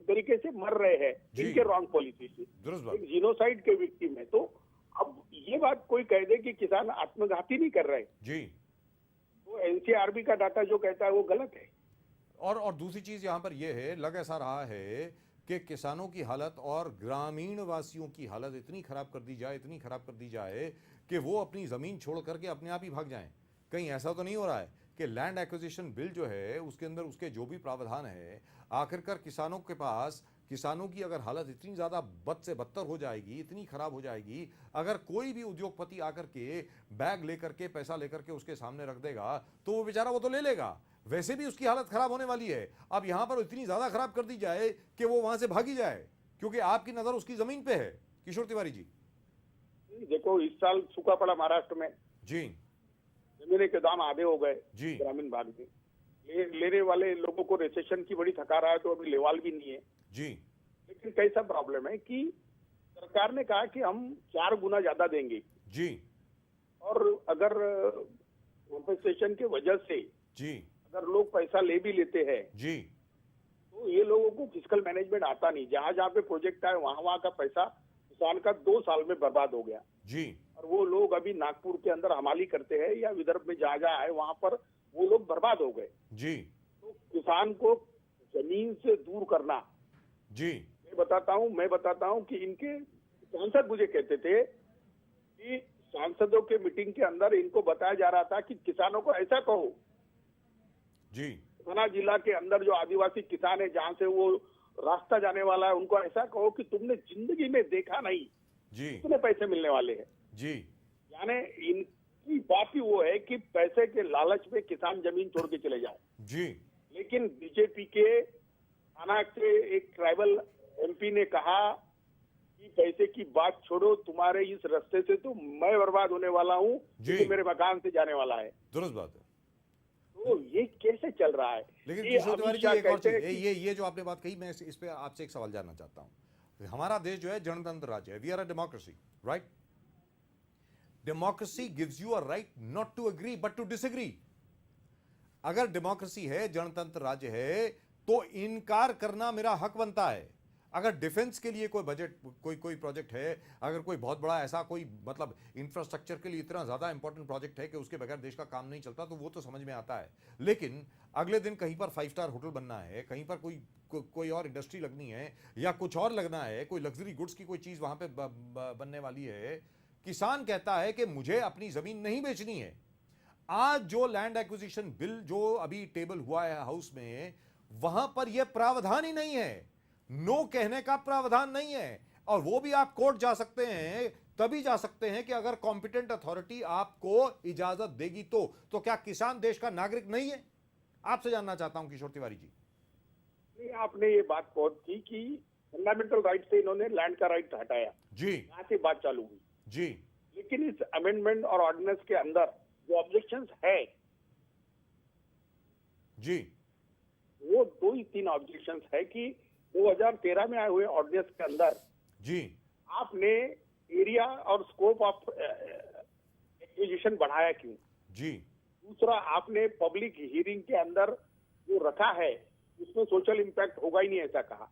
तरीके से मर रहे हैं जी। इनके रॉन्ग पॉलिसी से, दुरुस्त बात। एक जीनोसाइड के विक्टिम है। तो अब ये बात कोई कह दे कि किसान आत्मघाती नहीं कर रहे, जी तो एनसीआरबी का डाटा जो कहता है वो गलत है। और दूसरी चीज यहां पर यह है, लग ऐसा रहा है कि किसानों की हालत और ग्रामीण वासियों की हालत इतनी खराब कर दी जाए, इतनी खराब कर दी जाए कि वो अपनी जमीन छोड़ करके अपने आप ही भाग जाएं। कहीं ऐसा तो नहीं हो रहा है कि लैंड एक्विजिशन बिल जो है उसके अंदर उसके जो भी प्रावधान है, आखिरकार किसानों के पास, किसानों की अगर हालत इतनी ज्यादा बद से बदतर हो जाएगी, इतनी खराब हो जाएगी, अगर कोई भी उद्योगपति आकर के बैग लेकर के, पैसा लेकर के उसके सामने रख देगा तो वो बेचारा वो तो ले लेगा, वैसे भी उसकी हालत खराब होने वाली है। अब यहां पर इतनी ज्यादा खराब कर दी जाए कि वो वहां से भागी जाए क्योंकि आपकी नजर उसकी जमीन पे है। किशोर तिवारी जी, देखो इस साल सूखा पड़ा महाराष्ट्र में जी जमीन के दाम आधे हो गए जी ग्रामीण भाग में। लेने वाले लोगों को रिसेशन की बड़ी थका रहा है, तो अभी लेवाल भी नहीं है। जी लेकिन कैसा प्रॉब्लम है कि सरकार ने कहा कि हम 4 गुना ज्यादा देंगे, जी और अगर कॉम्पेंसेशन की वजह से जी अगर लोग पैसा ले भी लेते हैं जी तो ये लोगों को फिजिकल मैनेजमेंट आता नहीं। जहां जहां पे प्रोजेक्ट आए वहां का पैसा किसान का 2 साल में बर्बाद हो गया। जी और वो लोग अभी नागपुर के अंदर हमाली करते हैं या विदर्भ में जहां जहां आए वहां पर वो लोग बर्बाद हो गए। जी तो किसान को जमीन से दूर करना, जी मैं बताता हूं कि इनके सांसद मुझे कहते थे कि सांसदों के मीटिंग के अंदर इनको बताया जा रहा था कि किसानों को ऐसा कहो, जी थाना जिला के अंदर जो आदिवासी किसान है जहां से वो रास्ता जाने वाला है, उनको ऐसा कहो कि तुमने जिंदगी में देखा नहीं जी कितने पैसे मिलने वाले हैं। जी यानी इनकी बात ही वो है कि पैसे के लालच में किसान जमीन छोड़ के चले जाए। जी लेकिन बीजेपी के थाना के एक ट्राइबल एमपी ने कहा कि पैसे की बात छोड़ो, तुम्हारे इस रास्ते से तो मैं बर्बाद होने वाला हूँ, जी। मेरे मकान से जाने वाला है। दुरुस्त बात है। तो ये कैसे चल रहा है? लेकिन ये किशोर तिवारी अमित जी, शाह एक और कहते चीज, हैं कि- ये जो आपने बात कही, मैं इस पे आपसे एक सवाल जानना चाहता हूं। हमारा देश जो है जनतंत्र राज्य है, we are a democracy, right? Democracy gives you a right not to agree but to disagree. अगर डेमोक्रेसी है, जनतंत्र राज्य है, तो इनकार करना मेरा हक बनता है। अगर डिफेंस के लिए कोई बजट, कोई प्रोजेक्ट है, अगर कोई बहुत बड़ा ऐसा कोई मतलब इंफ्रास्ट्रक्चर के लिए इतना ज्यादा इंपॉर्टेंट प्रोजेक्ट है कि उसके बगैर देश का काम नहीं चलता, तो वो तो समझ में आता है। लेकिन अगले दिन कहीं पर 5 स्टार होटल बनना है, कहीं पर कोई और इंडस्ट्री लगनी है या कुछ और लगना है, कोई लग्जरी गुड्स की कोई चीज वहां पे बनने वाली है, किसान कहता है कि मुझे अपनी जमीन नहीं बेचनी है। आज जो लैंड एक्विजिशन बिल जो अभी टेबल हुआ है हाउस में, वहां पर यह प्रावधान ही नहीं है, नो कहने का प्रावधान नहीं है। और वो भी आप कोर्ट जा सकते हैं, तभी जा सकते हैं कि अगर कॉम्पिटेंट अथॉरिटी आपको इजाजत देगी तो क्या किसान देश का नागरिक नहीं है? आपसे जानना चाहता हूं किशोर तिवारी जी। नहीं, आपने ये बात बहुत की कि फंडामेंटल राइट से इन्होंने लैंड का राइट हटाया, जी यहाँ से बात चालू हुई। जी लेकिन इस अमेंडमेंट और ऑर्डिनेंस के अंदर जो ऑब्जेक्शंस है जी वो 2 ही 3 ऑब्जेक्शंस है कि 2013 में आए हुए ऑर्डिनेंस के अंदर जी आपने एरिया और स्कोप ऑफ एक्विजिशन बढ़ाया क्यों? जी दूसरा, आपने पब्लिक हियरिंग के अंदर जो रखा है उसमें सोशल इम्पैक्ट होगा ही नहीं ऐसा कहा।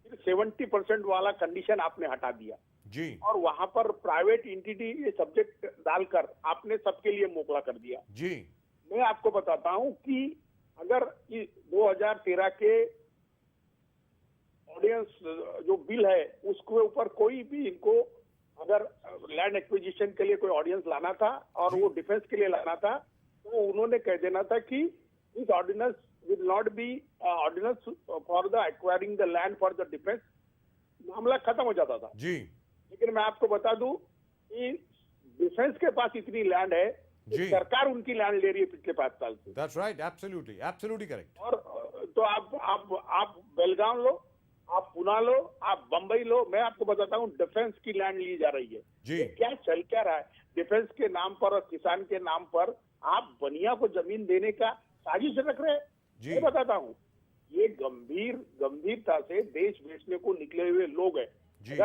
फिर 70% वाला कंडीशन आपने हटा दिया जी और वहां पर प्राइवेट एंटिटी ये सब्जेक्ट डालकर आपने सबके लिए मोकला कर दिया। जी मैं आपको बताता हूं कि अगर 2013 के ऑडियंस जो बिल है उसके ऊपर कोई भी इनको अगर लैंड एक्विजिशन के लिए कोई ऑडियंस लाना था और वो डिफेंस के लिए लाना था, तो उन्होंने कह देना था कि this ordinance will not be ordinance for the acquiring the land for the defence, मामला खत्म हो जाता था। जी लेकिन मैं आपको बता दूं कि डिफेंस के पास इतनी लैंड है कि जी। सरकार उनकी लैंड ले रही है पिछले 5 साल से। That's right, absolutely absolutely correct. और तो आप बेलगाम लो, आप पुणे लो, आप बंबई लो, मैं आपको बताता हूँ डिफेंस की लैंड ली जा रही है। जी। ये क्या रहा है? डिफेंस के नाम पर और किसान के नाम पर आप बनिया को जमीन देने का साजिश रख रहे हैं। जी। मैं बताता हूँ, ये गंभीरता से देश बेचने को निकले हुए लोग हैं। जी।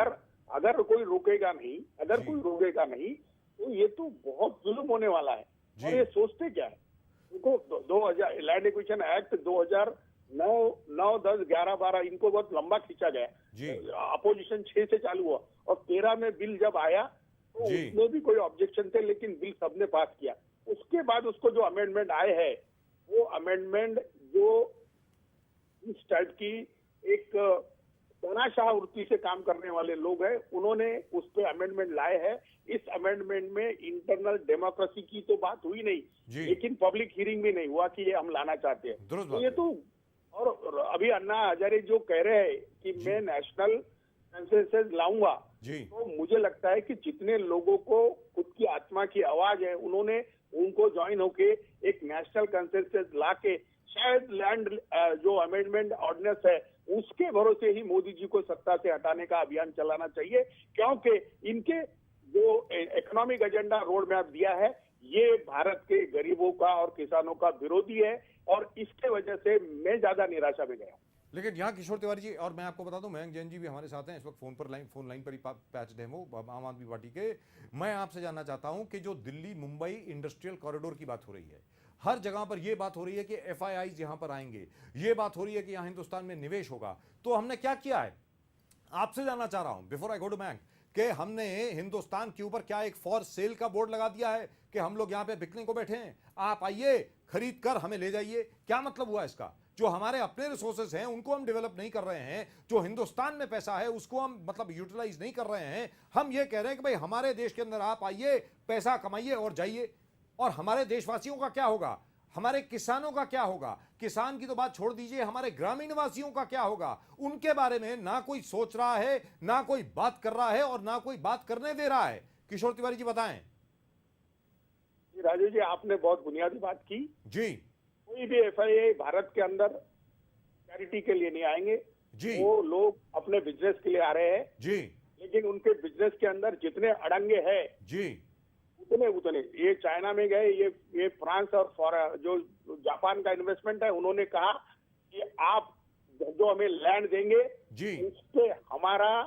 अगर कोई रोकेगा नहीं, तो ये तो बहुत जुल्म होने वाला है। जी। और ये सोचते क्या है? उनको 2000 लैंड एक्विजिशन एक्ट 2009, 10, 11, 12 इनको बहुत लंबा खींचा जी। गया। अपोजिशन 6 से चालू हुआ और 13 में बिल जब आया तो जी। उसमें भी कोई ऑब्जेक्शन थे, लेकिन बिल सबने पास किया। उसके बाद उसको जो अमेंडमेंट आए हैं, वो अमेंडमेंट जो इस टाइप की एक तनाशाह वृत्ति से काम करने वाले लोग हैं, उन्होंने उस पे अमेंडमेंट लाए हैं। इस अमेंडमेंट में इंटरनल डेमोक्रेसी की तो बात हुई नहीं, लेकिन पब्लिक हियरिंग भी नहीं हुआ कि ये हम लाना चाहते हैं। तो ये तो, और अभी अन्ना हजारे जो कह रहे हैं कि मैं नेशनल कंसेंसस लाऊंगा, तो मुझे लगता है कि जितने लोगों को खुद की आत्मा की आवाज है, उन्होंने उनको ज्वाइन होके एक नेशनल कंसेंसस लाके शायद लैंड जो अमेंडमेंट ऑर्डिनेंस है उसके भरोसे ही मोदी जी को सत्ता से हटाने का अभियान चलाना चाहिए, क्योंकि इनके जो इकोनॉमिक एजेंडा रोड मैप दिया है ये भारत के गरीबों का और किसानों का विरोधी है, और इसके वजह से मैं ज्यादा निराशा में गया। लेकिन यहाँ किशोर तिवारी जी, और मैं आपको बता दूं मयंक जैन जी भी हमारे साथ हैं इस वक्त, फोन लाइन पर ही पैच है वो आम आदमी पार्टी के। मैं आपसे जानना चाहता हूं कि जो दिल्ली मुंबई इंडस्ट्रियल कॉरिडोर की बात हो रही है, हर जगह पर यह बात हो रही है कि FIIs यहां पर आएंगे, ये बात हो रही है कि यहां हिंदुस्तान में निवेश होगा, तो हमने क्या किया है? आपसे जानना चाह रहा हूं before I go to bank, कि हमने हिंदुस्तान के ऊपर क्या एक फॉर सेल का बोर्ड लगा दिया है कि हम लोग यहां पे बिकने को बैठे हैं, आप आइए खरीद कर हमें ले जाइए? क्या मतलब हुआ इसका? जो हमारे अपने रिसोर्सेज हैं उनको हम डेवलप नहीं कर रहे हैं, जो हिंदुस्तान में पैसा है उसको हम मतलब यूटिलाइज नहीं कर रहे हैं। हम ये कह रहे हैं कि भाई हमारे देश के अंदर आप आइए, पैसा कमाइए और जाइए। और हमारे देशवासियों का क्या होगा? हमारे किसानों का क्या होगा? किसान की तो बात छोड़ दीजिए, हमारे ग्रामीण वासियों का क्या होगा? उनके बारे में ना कोई सोच रहा है, ना कोई बात कर रहा है, और ना कोई बात करने दे रहा है। किशोर तिवारी जी बताएं। राजू जी, आपने बहुत बुनियादी बात की जी। कोई भी FII भारत के अंदर चैरिटी के लिए नहीं आएंगे जी। वो लोग अपने बिजनेस के लिए आ रहे हैं जी। लेकिन उनके बिजनेस के अंदर जितने अड़ंगे हैं जी उतने ये चाइना में गए, ये फ्रांस और जो जापान का इन्वेस्टमेंट है, उन्होंने कहा कि आप जो हमें लैंड देंगे जी उस पे हमारा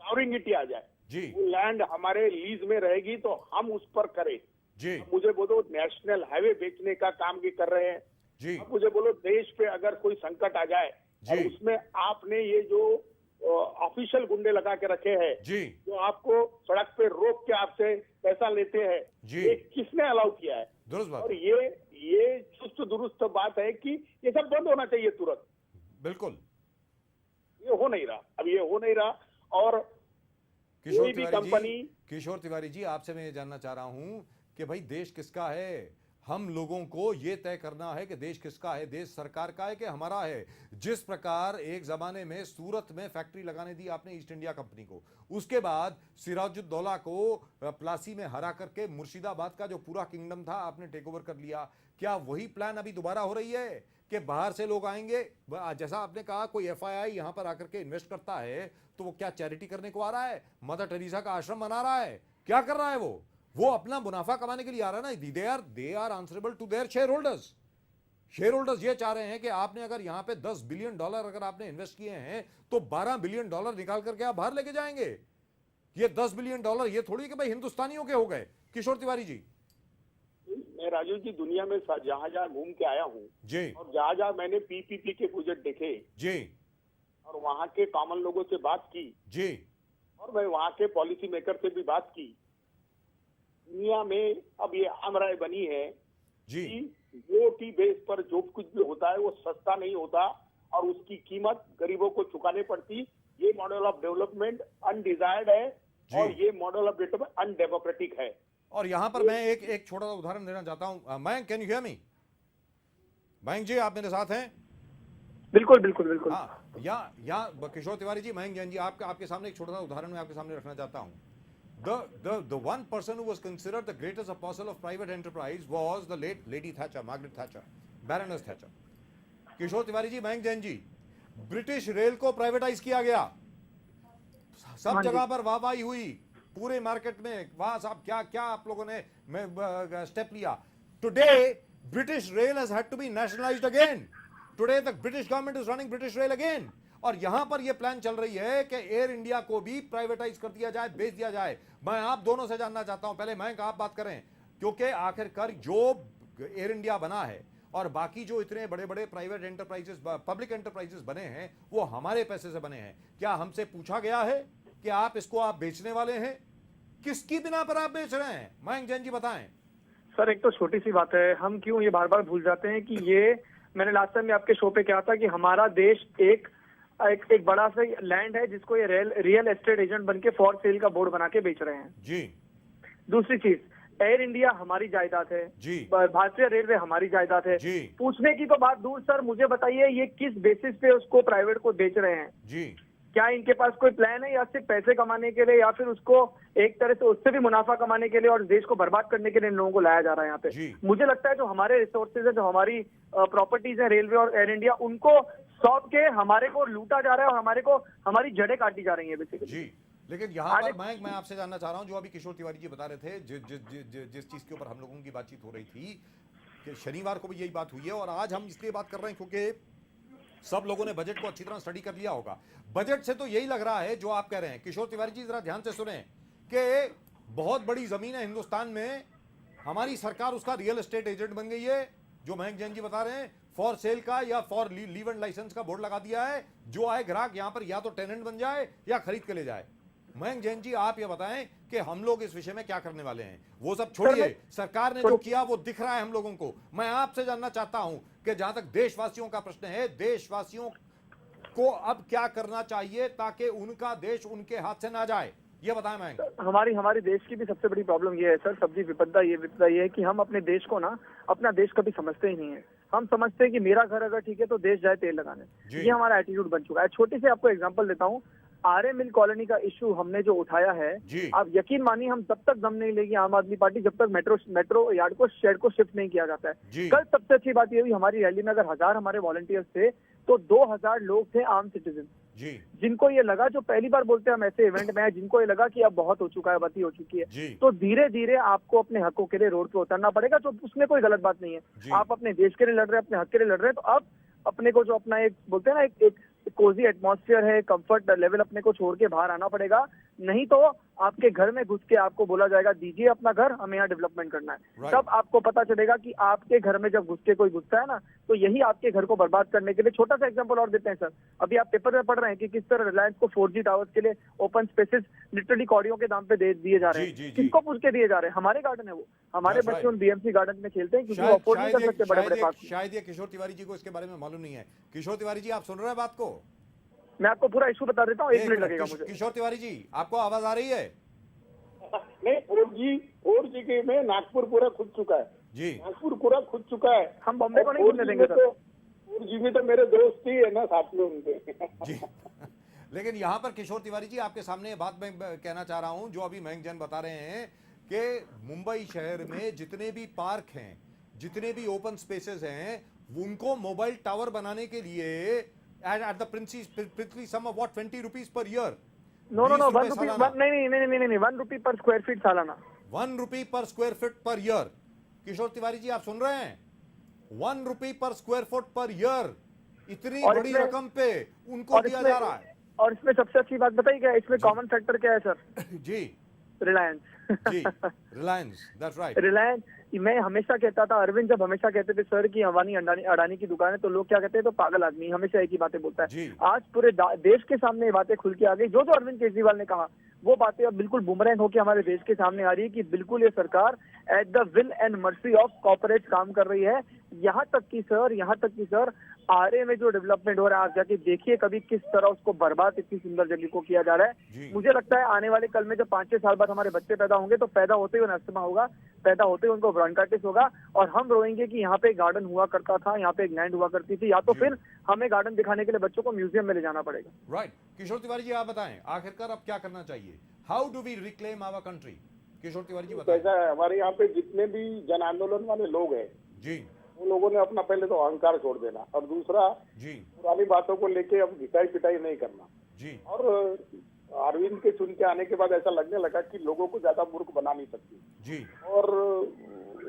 सॉवरेनिटी आ जाए जी। वो लैंड हमारे लीज में रहेगी तो हम उस पर करें जी। मुझे बोलो नेशनल हाईवे बेचने का काम भी कर रहे हैं जी। अब मुझे बोलो देश पे अगर कोई संकट आ जाए और उसमें आपने ये जो ऑफिशियल गुंडे लगा के रखे हैं जी। जो आपको सड़क पे रोक के आपसे पैसा लेते हैं जी। ये किसने अलाउ किया है? दुरुस्त बात। और ये चुस्त दुरुस्त बात है कि ये सब बंद होना चाहिए तुरंत। बिल्कुल ये हो नहीं रहा, अब ये हो नहीं रहा। और कोई भी कंपनी, किशोर तिवारी जी आपसे मैं ये जानना चाह रहा हूं कि भाई देश किसका है? हम लोगों को ये तय करना है कि देश किसका है, देश सरकार का है कि हमारा है। जिस प्रकार एक जमाने में सूरत में फैक्ट्री लगाने दी आपने ईस्ट इंडिया कंपनी को, उसके बाद सिराजुद्दौला को प्लासी में हरा करके मुर्शिदाबाद का जो पूरा किंगडम था आपने टेक ओवर कर लिया। क्या वही प्लान अभी दोबारा हो रही है कि बाहर से लोग आएंगे? जैसा आपने कहा कोई FII यहां पर आकर के इन्वेस्ट करता है तो वो क्या चैरिटी करने को आ रहा है? मदर टेरेसा का आश्रम बना रहा है? क्या कर रहा है वो अपना मुनाफा कमाने के लिए आ रहा है ना। They are answerable to their shareholders ये चाह रहे हैं कि आपने अगर यहां पे $10 बिलियन अगर आपने इन्वेस्ट किए हैं तो $12 बिलियन निकाल करके आप बाहर लेके जाएंगे। ये $10 बिलियन ये थोड़ी कि भाई हिंदुस्तानियों के हो गए। किशोर तिवारी जी, मैं राजू जी दुनिया में जहां जहां घूम के आया हूँ जी, और जहां जहां मैंने PPP के प्रोजेक्ट देखे जी, और वहां के कॉमन लोगों से बात की जी, और मैं वहां के पॉलिसी मेकर से भी बात की, दुनिया में अब ये आम राय बनी है जी, कि GOT बेस पर जो कुछ भी होता है वो सस्ता नहीं होता और उसकी कीमत गरीबों को चुकानी पड़ती। ये मॉडल ऑफ डेवलपमेंट अनडिजायर्ड है और ये मॉडल ऑफ डेवलपमेंट अनडेमोक्रेटिक है। और यहां पर मैं एक छोटा सा उदाहरण देना चाहता हूं। Mayank, can you hear me? Mayank ji आप मेरे साथ हैं? बिल्कुल बिल्कुल बिल्कुल। हाँ, या किशोर तिवारी जी, मयंक जैन जी, आपके सामने एक छोटा सा उदाहरण मैं आपके सामने रखना चाहता हूं। The one person who was considered the greatest apostle of private enterprise was the late Lady Thatcher, Margaret Thatcher, Baroness Thatcher. Kishore Tiwari ji, Mayank Jain ji, British rail को प्राइवेटाइज किया गया, सब जगह पर वाहवाही हुई, पूरे मार्केट में। वहां साहब क्या क्या आप लोगों ने स्टेप लिया। Today British rail has had to be nationalised again. Today the British government is running British rail again. और यहां पर यह प्लान चल रही है कि एयर इंडिया को भी प्राइवेटाइज कर दिया जाए, बेच दिया जाए। मैं आप दोनों से जानना चाहता हूं, पहले मयंक आप बात करें, क्योंकि आखिरकार जो एयर इंडिया बना है और बाकी जो इतने बड़े बड़े प्राइवेट एंटरप्राइजेस, पब्लिक एंटरप्राइजेस बने हैं वो हमारे पैसे से बने हैं। क्या हमसे पूछा गया है कि आप बेचने वाले हैं? किसकी बिना पर आप बेच रहे हैं? मयंक जैन जी बताएं। सर एक तो छोटी सी बात है, हम क्यों ये बार बार भूल जाते हैं कि ये मैंने लास्ट टाइम आपके शो पे कहा था कि हमारा देश एक एक बड़ा सा लैंड है जिसको ये रियल एस्टेट एजेंट बन के फॉर सेल का बोर्ड बना के बेच रहे हैं। जी। दूसरी चीज, एयर इंडिया हमारी जायदाद है जी। भारतीय रेलवे हमारी जायदाद है जी। पूछने की तो बात दूर सर, मुझे बताइए ये किस बेसिस पे उसको प्राइवेट को बेच रहे हैं? जी। क्या इनके पास कोई प्लान है या सिर्फ पैसे कमाने के लिए, या फिर उसको एक तरह से उससे भी मुनाफा कमाने के लिए और देश को बर्बाद करने के लिए इन लोगों को लाया जा रहा है यहाँ पे? मुझे लगता है जो हमारे रिसोर्सेज है, जो हमारी प्रॉपर्टीज है, रेलवे और एयर इंडिया, उनको सौंप के हमारे को लूटा जा रहा है और हमारे को हमारी जड़ें काटी जा रही है बेसिकली। जी। लेकिन यहाँ पर मैं आपसे जानना चाह रहा हूँ, जो अभी किशोर तिवारी जी बता रहे थे, जिस चीज के ऊपर हम लोगों की बातचीत हो रही थी कि शनिवार को भी यही बात हुई है, और आज हम इसलिए बात कर रहे हैं क्योंकि सब लोगों ने बजट को अच्छी तरह स्टडी कर लिया होगा। बजट से तो यही लग रहा है जो आप कह रहे हैं। किशोर तिवारी जी जरा ध्यान से सुने कि बहुत बड़ी जमीन है हिंदुस्तान में, हमारी सरकार उसका रियल एस्टेट एजेंट बन गई है, जो मयंक जैन जी बता रहे हैं, फॉर सेल का या फॉर लीव एंड लाइसेंस का बोर्ड लगा दिया है। जो आए ग्राहक यहाँ पर या तो टेनेंट बन जाए या खरीद के ले जाए। मयंक जैन जी, आप ये बताएं कि हम लोग इस विषय में क्या करने वाले हैं? वो सब छोड़िए, सरकार ने जो किया वो दिख रहा है हम लोगों को। मैं आपसे जानना चाहता हूं कि जहां तक देशवासियों का प्रश्न है, देशवासियों को अब क्या करना चाहिए ताकि उनका देश उनके हाथ से ना जाए, ये बताएं। मैं हमारी देश की भी सबसे बड़ी प्रॉब्लम ये है सर, सबसे विपदा ये है कि हम अपने देश को ना, अपना देश कभी समझते ही नहीं है। हम समझते हैं कि मेरा घर अगर ठीक है तो देश जाए तेल लगाने। ये हमारा एटीट्यूड बन चुका है। छोटी से आपको एग्जांपल देता हूँ, आर्य मिल कॉलोनी का इशू हमने जो उठाया है, आप यकीन मानिए हम तब तक दम नहीं लेगी आम आदमी पार्टी जब तक मेट्रो यार्ड को शेड को शिफ्ट नहीं किया जाता है। कल सबसे अच्छी बात ये हुई, हमारी रैली में अगर 1000 हमारे वॉलंटियर्स थे तो 2000 लोग थे आम सिटीजन, जिनको ये लगा, जो पहली बार बोलते हैं हम ऐसे इवेंट में, जिनको ये लगा कि अब बहुत हो चुका है, बत्ती हो चुकी है, तो धीरे धीरे आपको अपने हकों के लिए रोड पे उतरना पड़ेगा। तो उसमें कोई गलत बात नहीं है। आप अपने देश के लिए लड़ रहे हैं, अपने हक के लिए लड़ रहे हैं, तो अब अपने को जो अपना एक बोलते हैं ना, एक कोजी एटमॉस्फेयर है, कंफर्ट लेवल अपने को छोड़ के बाहर आना पड़ेगा। नहीं तो आपके घर में घुस के आपको बोला जाएगा दीजिए अपना घर, हमें यहाँ डेवलपमेंट करना है। तब आपको पता चलेगा कि आपके घर में जब घुस के कोई घुसता है ना, तो यही आपके घर को बर्बाद करने के लिए। छोटा सा एग्जांपल और देते हैं सर, अभी आप पेपर में पढ़ रहे हैं कि किस तरह रिलायंस को 4G टावर्स के लिए ओपन स्पेसेस लिटरली कौड़ियों के दाम पे दे दिए जा रहे हैं। किसको पूछ के दिए जा रहे हैं? हमारे गार्डन है वो, हमारे बच्चे उन BMC गार्डन में खेलते हैं क्योंकि वो अफोर्ड नहीं कर सकते बड़े बड़े पार्क। शायद ये किशोर तिवारी जी को इसके बारे में मालूम नहीं है। किशोर तिवारी जी, आप सुन रहे हैं बात को? मैं आपको पूरा इशू बता देता हूँ, 1 मिनट लगेगा मुझे। किशोर तिवारी जी, आपको आवाज आ रही है? नहीं, 4G के में नागपुर पूरा खुद चुका है जी। नागपुर पूरा खुद चुका है। हम बॉम्बे को नहीं खुदने देंगे सर। 4G में तो मेरे दोस्त ही है ना साथ में उनके जी। लेकिन यहाँ पर किशोर तिवारी जी, आपके सामने ये बात मैं कहना चाह रहा हूँ, जो अभी मयंक जैन बता रहे हैं कि मुंबई शहर में जितने भी पार्क हैं, जितने भी ओपन स्पेसेस हैं, उनको मोबाइल टावर बनाने के लिए at the princely sum of what, 20 rupees per year? No, 1 rupee, नहीं, 1 rupee per square feet सालाना। 1 rupee per square feet per year। किशोर तिवारी जी, आप सुन रहे हैं? 1 rupee per square foot per year, इतनी बड़ी रकम पे उनको दिया जा रहा है। और इसमें सबसे अच्छी बात बताइए क्या, इसमें कॉमन फैक्टर क्या है सर? जी, रिलायंस। जी, रिलायंस, दैट्स राइट। रिलायंस, मैं हमेशा कहता था, अरविंद जब हमेशा कहते थे सर कि अंबानी अडानी की दुकान है, तो लोग क्या कहते हैं, तो पागल आदमी, हमेशा एक ही बातें बोलता है। आज पूरे देश के सामने ये बातें खुल के आ गई। जो अरविंद केजरीवाल ने कहा वो बातें अब बिल्कुल बुमरैंग होकर हमारे देश के सामने आ रही है कि बिल्कुल ये सरकार at the will and mercy of corporate काम कर रही है। यहाँ तक कि सर आरए में जो डेवलपमेंट हो रहा है, आप जाके देखिए कभी किस तरह उसको बर्बाद इतनी सुंदर जगह को किया जा रहा है। मुझे लगता है आने वाले कल में जब 5-6 साल बाद हमारे बच्चे पैदा होंगे तो पैदा होते हुए अस्थमा होगा, पैदा होते हुए उनको ब्रोंकाइटिस होगा, और हम रोएंगे कि यहाँ पे गार्डन हुआ करता था, यहाँ पे एक लैंड हुआ करती थी, या तो फिर हमें गार्डन दिखाने के लिए बच्चों को म्यूजियम में ले जाना पड़ेगा। राइट। किशोर तिवारी जी, आप बताएं आखिरकार अब क्या करना चाहिए? How do we reclaim our country? Kishore Tiwari ji बताएं। ऐसा है, हमारे यहाँ पे जितने भी जन आंदोलन वाले लोग हैं जी, उन लोगों ने अपना पहले तो अहंकार छोड़ देना, और दूसरा जी पुरानी बातों को लेके अब घिसाई पिटाई नहीं करना जी। और अरविंद के चुन के आने के बाद ऐसा लगने लगा कि लोगों को ज्यादा मूर्ख बना नहीं सकती जी, और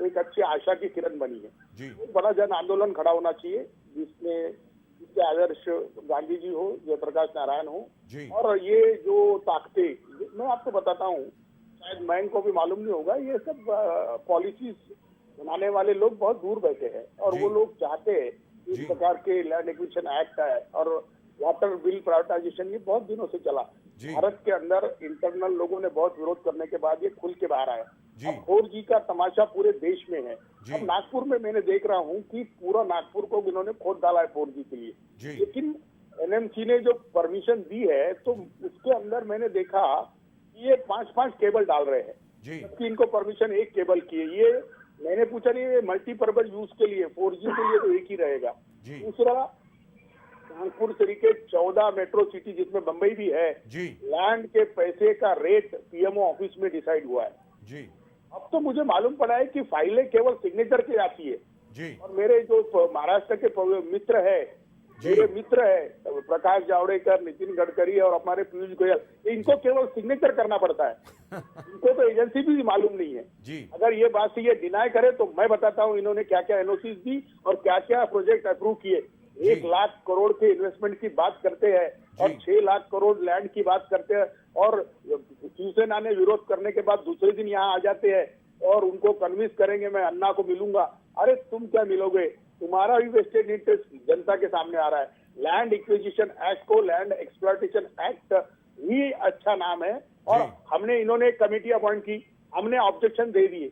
एक अच्छी आशा की किरण बनी है जी। एक बड़ा जन आंदोलन खड़ा होना चाहिए जिसमें जिसके आदर्श गांधी जी हो, जयप्रकाश नारायण हो जी। और ये जो ताकतें, मैं आपको बताता हूँ, शायद मयंक को भी मालूम नहीं होगा, ये सब पॉलिसीज बनाने वाले लोग बहुत दूर बैठे हैं, और वो लोग चाहते हैं इस प्रकार के लैंड एक्विजिशन एक्ट है और वाटर बिल प्राइवेटाइजेशन, ये बहुत दिनों से चला। भारत के अंदर इंटरनल लोगों ने बहुत विरोध करने के बाद ये खुल के बाहर आया। अब 4G का तमाशा पूरे देश में है। अब नागपुर में मैंने देख रहा हूँ कि पूरा नागपुर को इन्होंने खोद डाला है 4G के लिए, लेकिन एनएमसी ने जो परमिशन दी है तो उसके अंदर मैंने देखा कि ये 5-5 केबल डाल रहे हैं, जी जबकि इनको परमिशन एक केबल की है। ये मैंने पूछा नहीं, ये मल्टीपर्पज यूज के लिए 4G के लिए तो एक ही रहेगा। जी दूसरा, कानपुर सिंडिकेट 14 मेट्रो सिटी जिसमें बंबई भी है, जी लैंड के पैसे का रेट पीएमओ ऑफिस में डिसाइड हुआ है। जी अब तो मुझे मालूम पड़ा है कि फाइलें केवल सिग्नेचर की आती है। जी और मेरे जो महाराष्ट्र के मित्र है, मेरे मित्र है प्रकाश जावड़ेकर, नितिन गडकरी और हमारे पीयूष गोयल, इनको केवल सिग्नेचर करना पड़ता है। इनको तो एजेंसी भी मालूम नहीं है। जी अगर ये बात से ये डिनाई करे तो मैं बताता हूँ इन्होंने क्या क्या एनओसीज दी और क्या क्या प्रोजेक्ट अप्रूव किए। 1 लाख करोड़ के इन्वेस्टमेंट की बात करते हैं और 6 लाख करोड़ लैंड की बात करते हैं, और शिवसेना ने विरोध करने के बाद दूसरे दिन यहाँ आ जाते हैं और उनको कन्विंस करेंगे मैं अन्ना को मिलूंगा। अरे तुम क्या मिलोगे, तुम्हारा भी वेस्टेड इंटरेस्ट जनता के सामने आ रहा है। लैंड एक्विजिशन एक्ट को लैंड एक्सप्लॉयटेशन एक्ट ही अच्छा नाम है, और हमने इन्होंने एक कमेटी अपॉइंट की, हमने ऑब्जेक्शन दे दिए,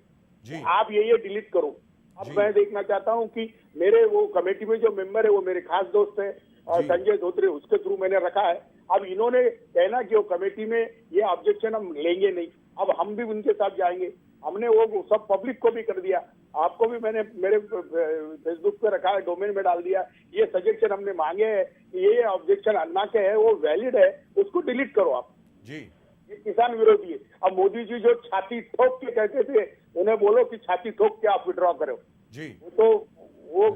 आप ये डिलीट करो। अब मैं देखना चाहता हूं कि मेरे वो कमेटी में जो मेंबर है वो मेरे खास दोस्त है और संजय धोत्रे, उसके थ्रू मैंने रखा है। अब इन्होंने कहना कि वो कमेटी में ये ऑब्जेक्शन हम लेंगे नहीं, अब हम भी उनके साथ जाएंगे। हमने वो सब पब्लिक को भी कर दिया, आपको भी मैंने मेरे फेसबुक पे रखा है, डोमेन में डाल दिया। ये सजेशन हमने मांगे हैं कि ये ऑब्जेक्शन अन्ना के है, वो वैलिड है, उसको डिलीट करो आप जी। ये किसान विरोधी है। अब मोदी जी जो छाती ठोक के कहते थे, उन्हें बोलो कि छाती ठोक के आप विड्रॉ करो जी। तो वो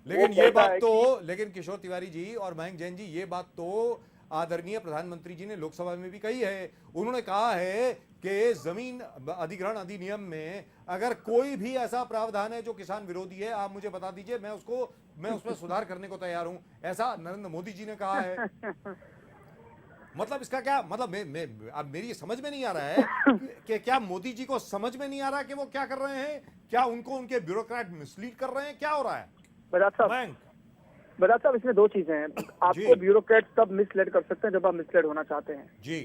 लेकिन ये बात तो, लेकिन किशोर तिवारी जी और मयंक जैन जी, ये बात तो आदरणीय प्रधानमंत्री जी ने लोकसभा में भी कही है। उन्होंने कहा है कि जमीन अधिग्रहण अधिनियम में अगर कोई भी ऐसा प्रावधान है जो किसान विरोधी है, आप मुझे बता दीजिए, मैं उसमें सुधार करने को तैयार हूं। ऐसा नरेंद्र मोदी जी ने कहा है। मतलब इसका क्या मतलब, अब मेरी समझ में नहीं आ रहा है कि क्या मोदी जी को समझ में नहीं आ रहा कि वो क्या कर रहे हैं? क्या उनको उनके ब्यूरोक्रेट मिसलीड कर रहे हैं? क्या हो रहा है? बरात साहब, इसमें 2 चीजें हैं। आपको ब्यूरोक्रेट तब मिसलीड कर सकते हैं जब आप मिसलीड होना चाहते हैं जी।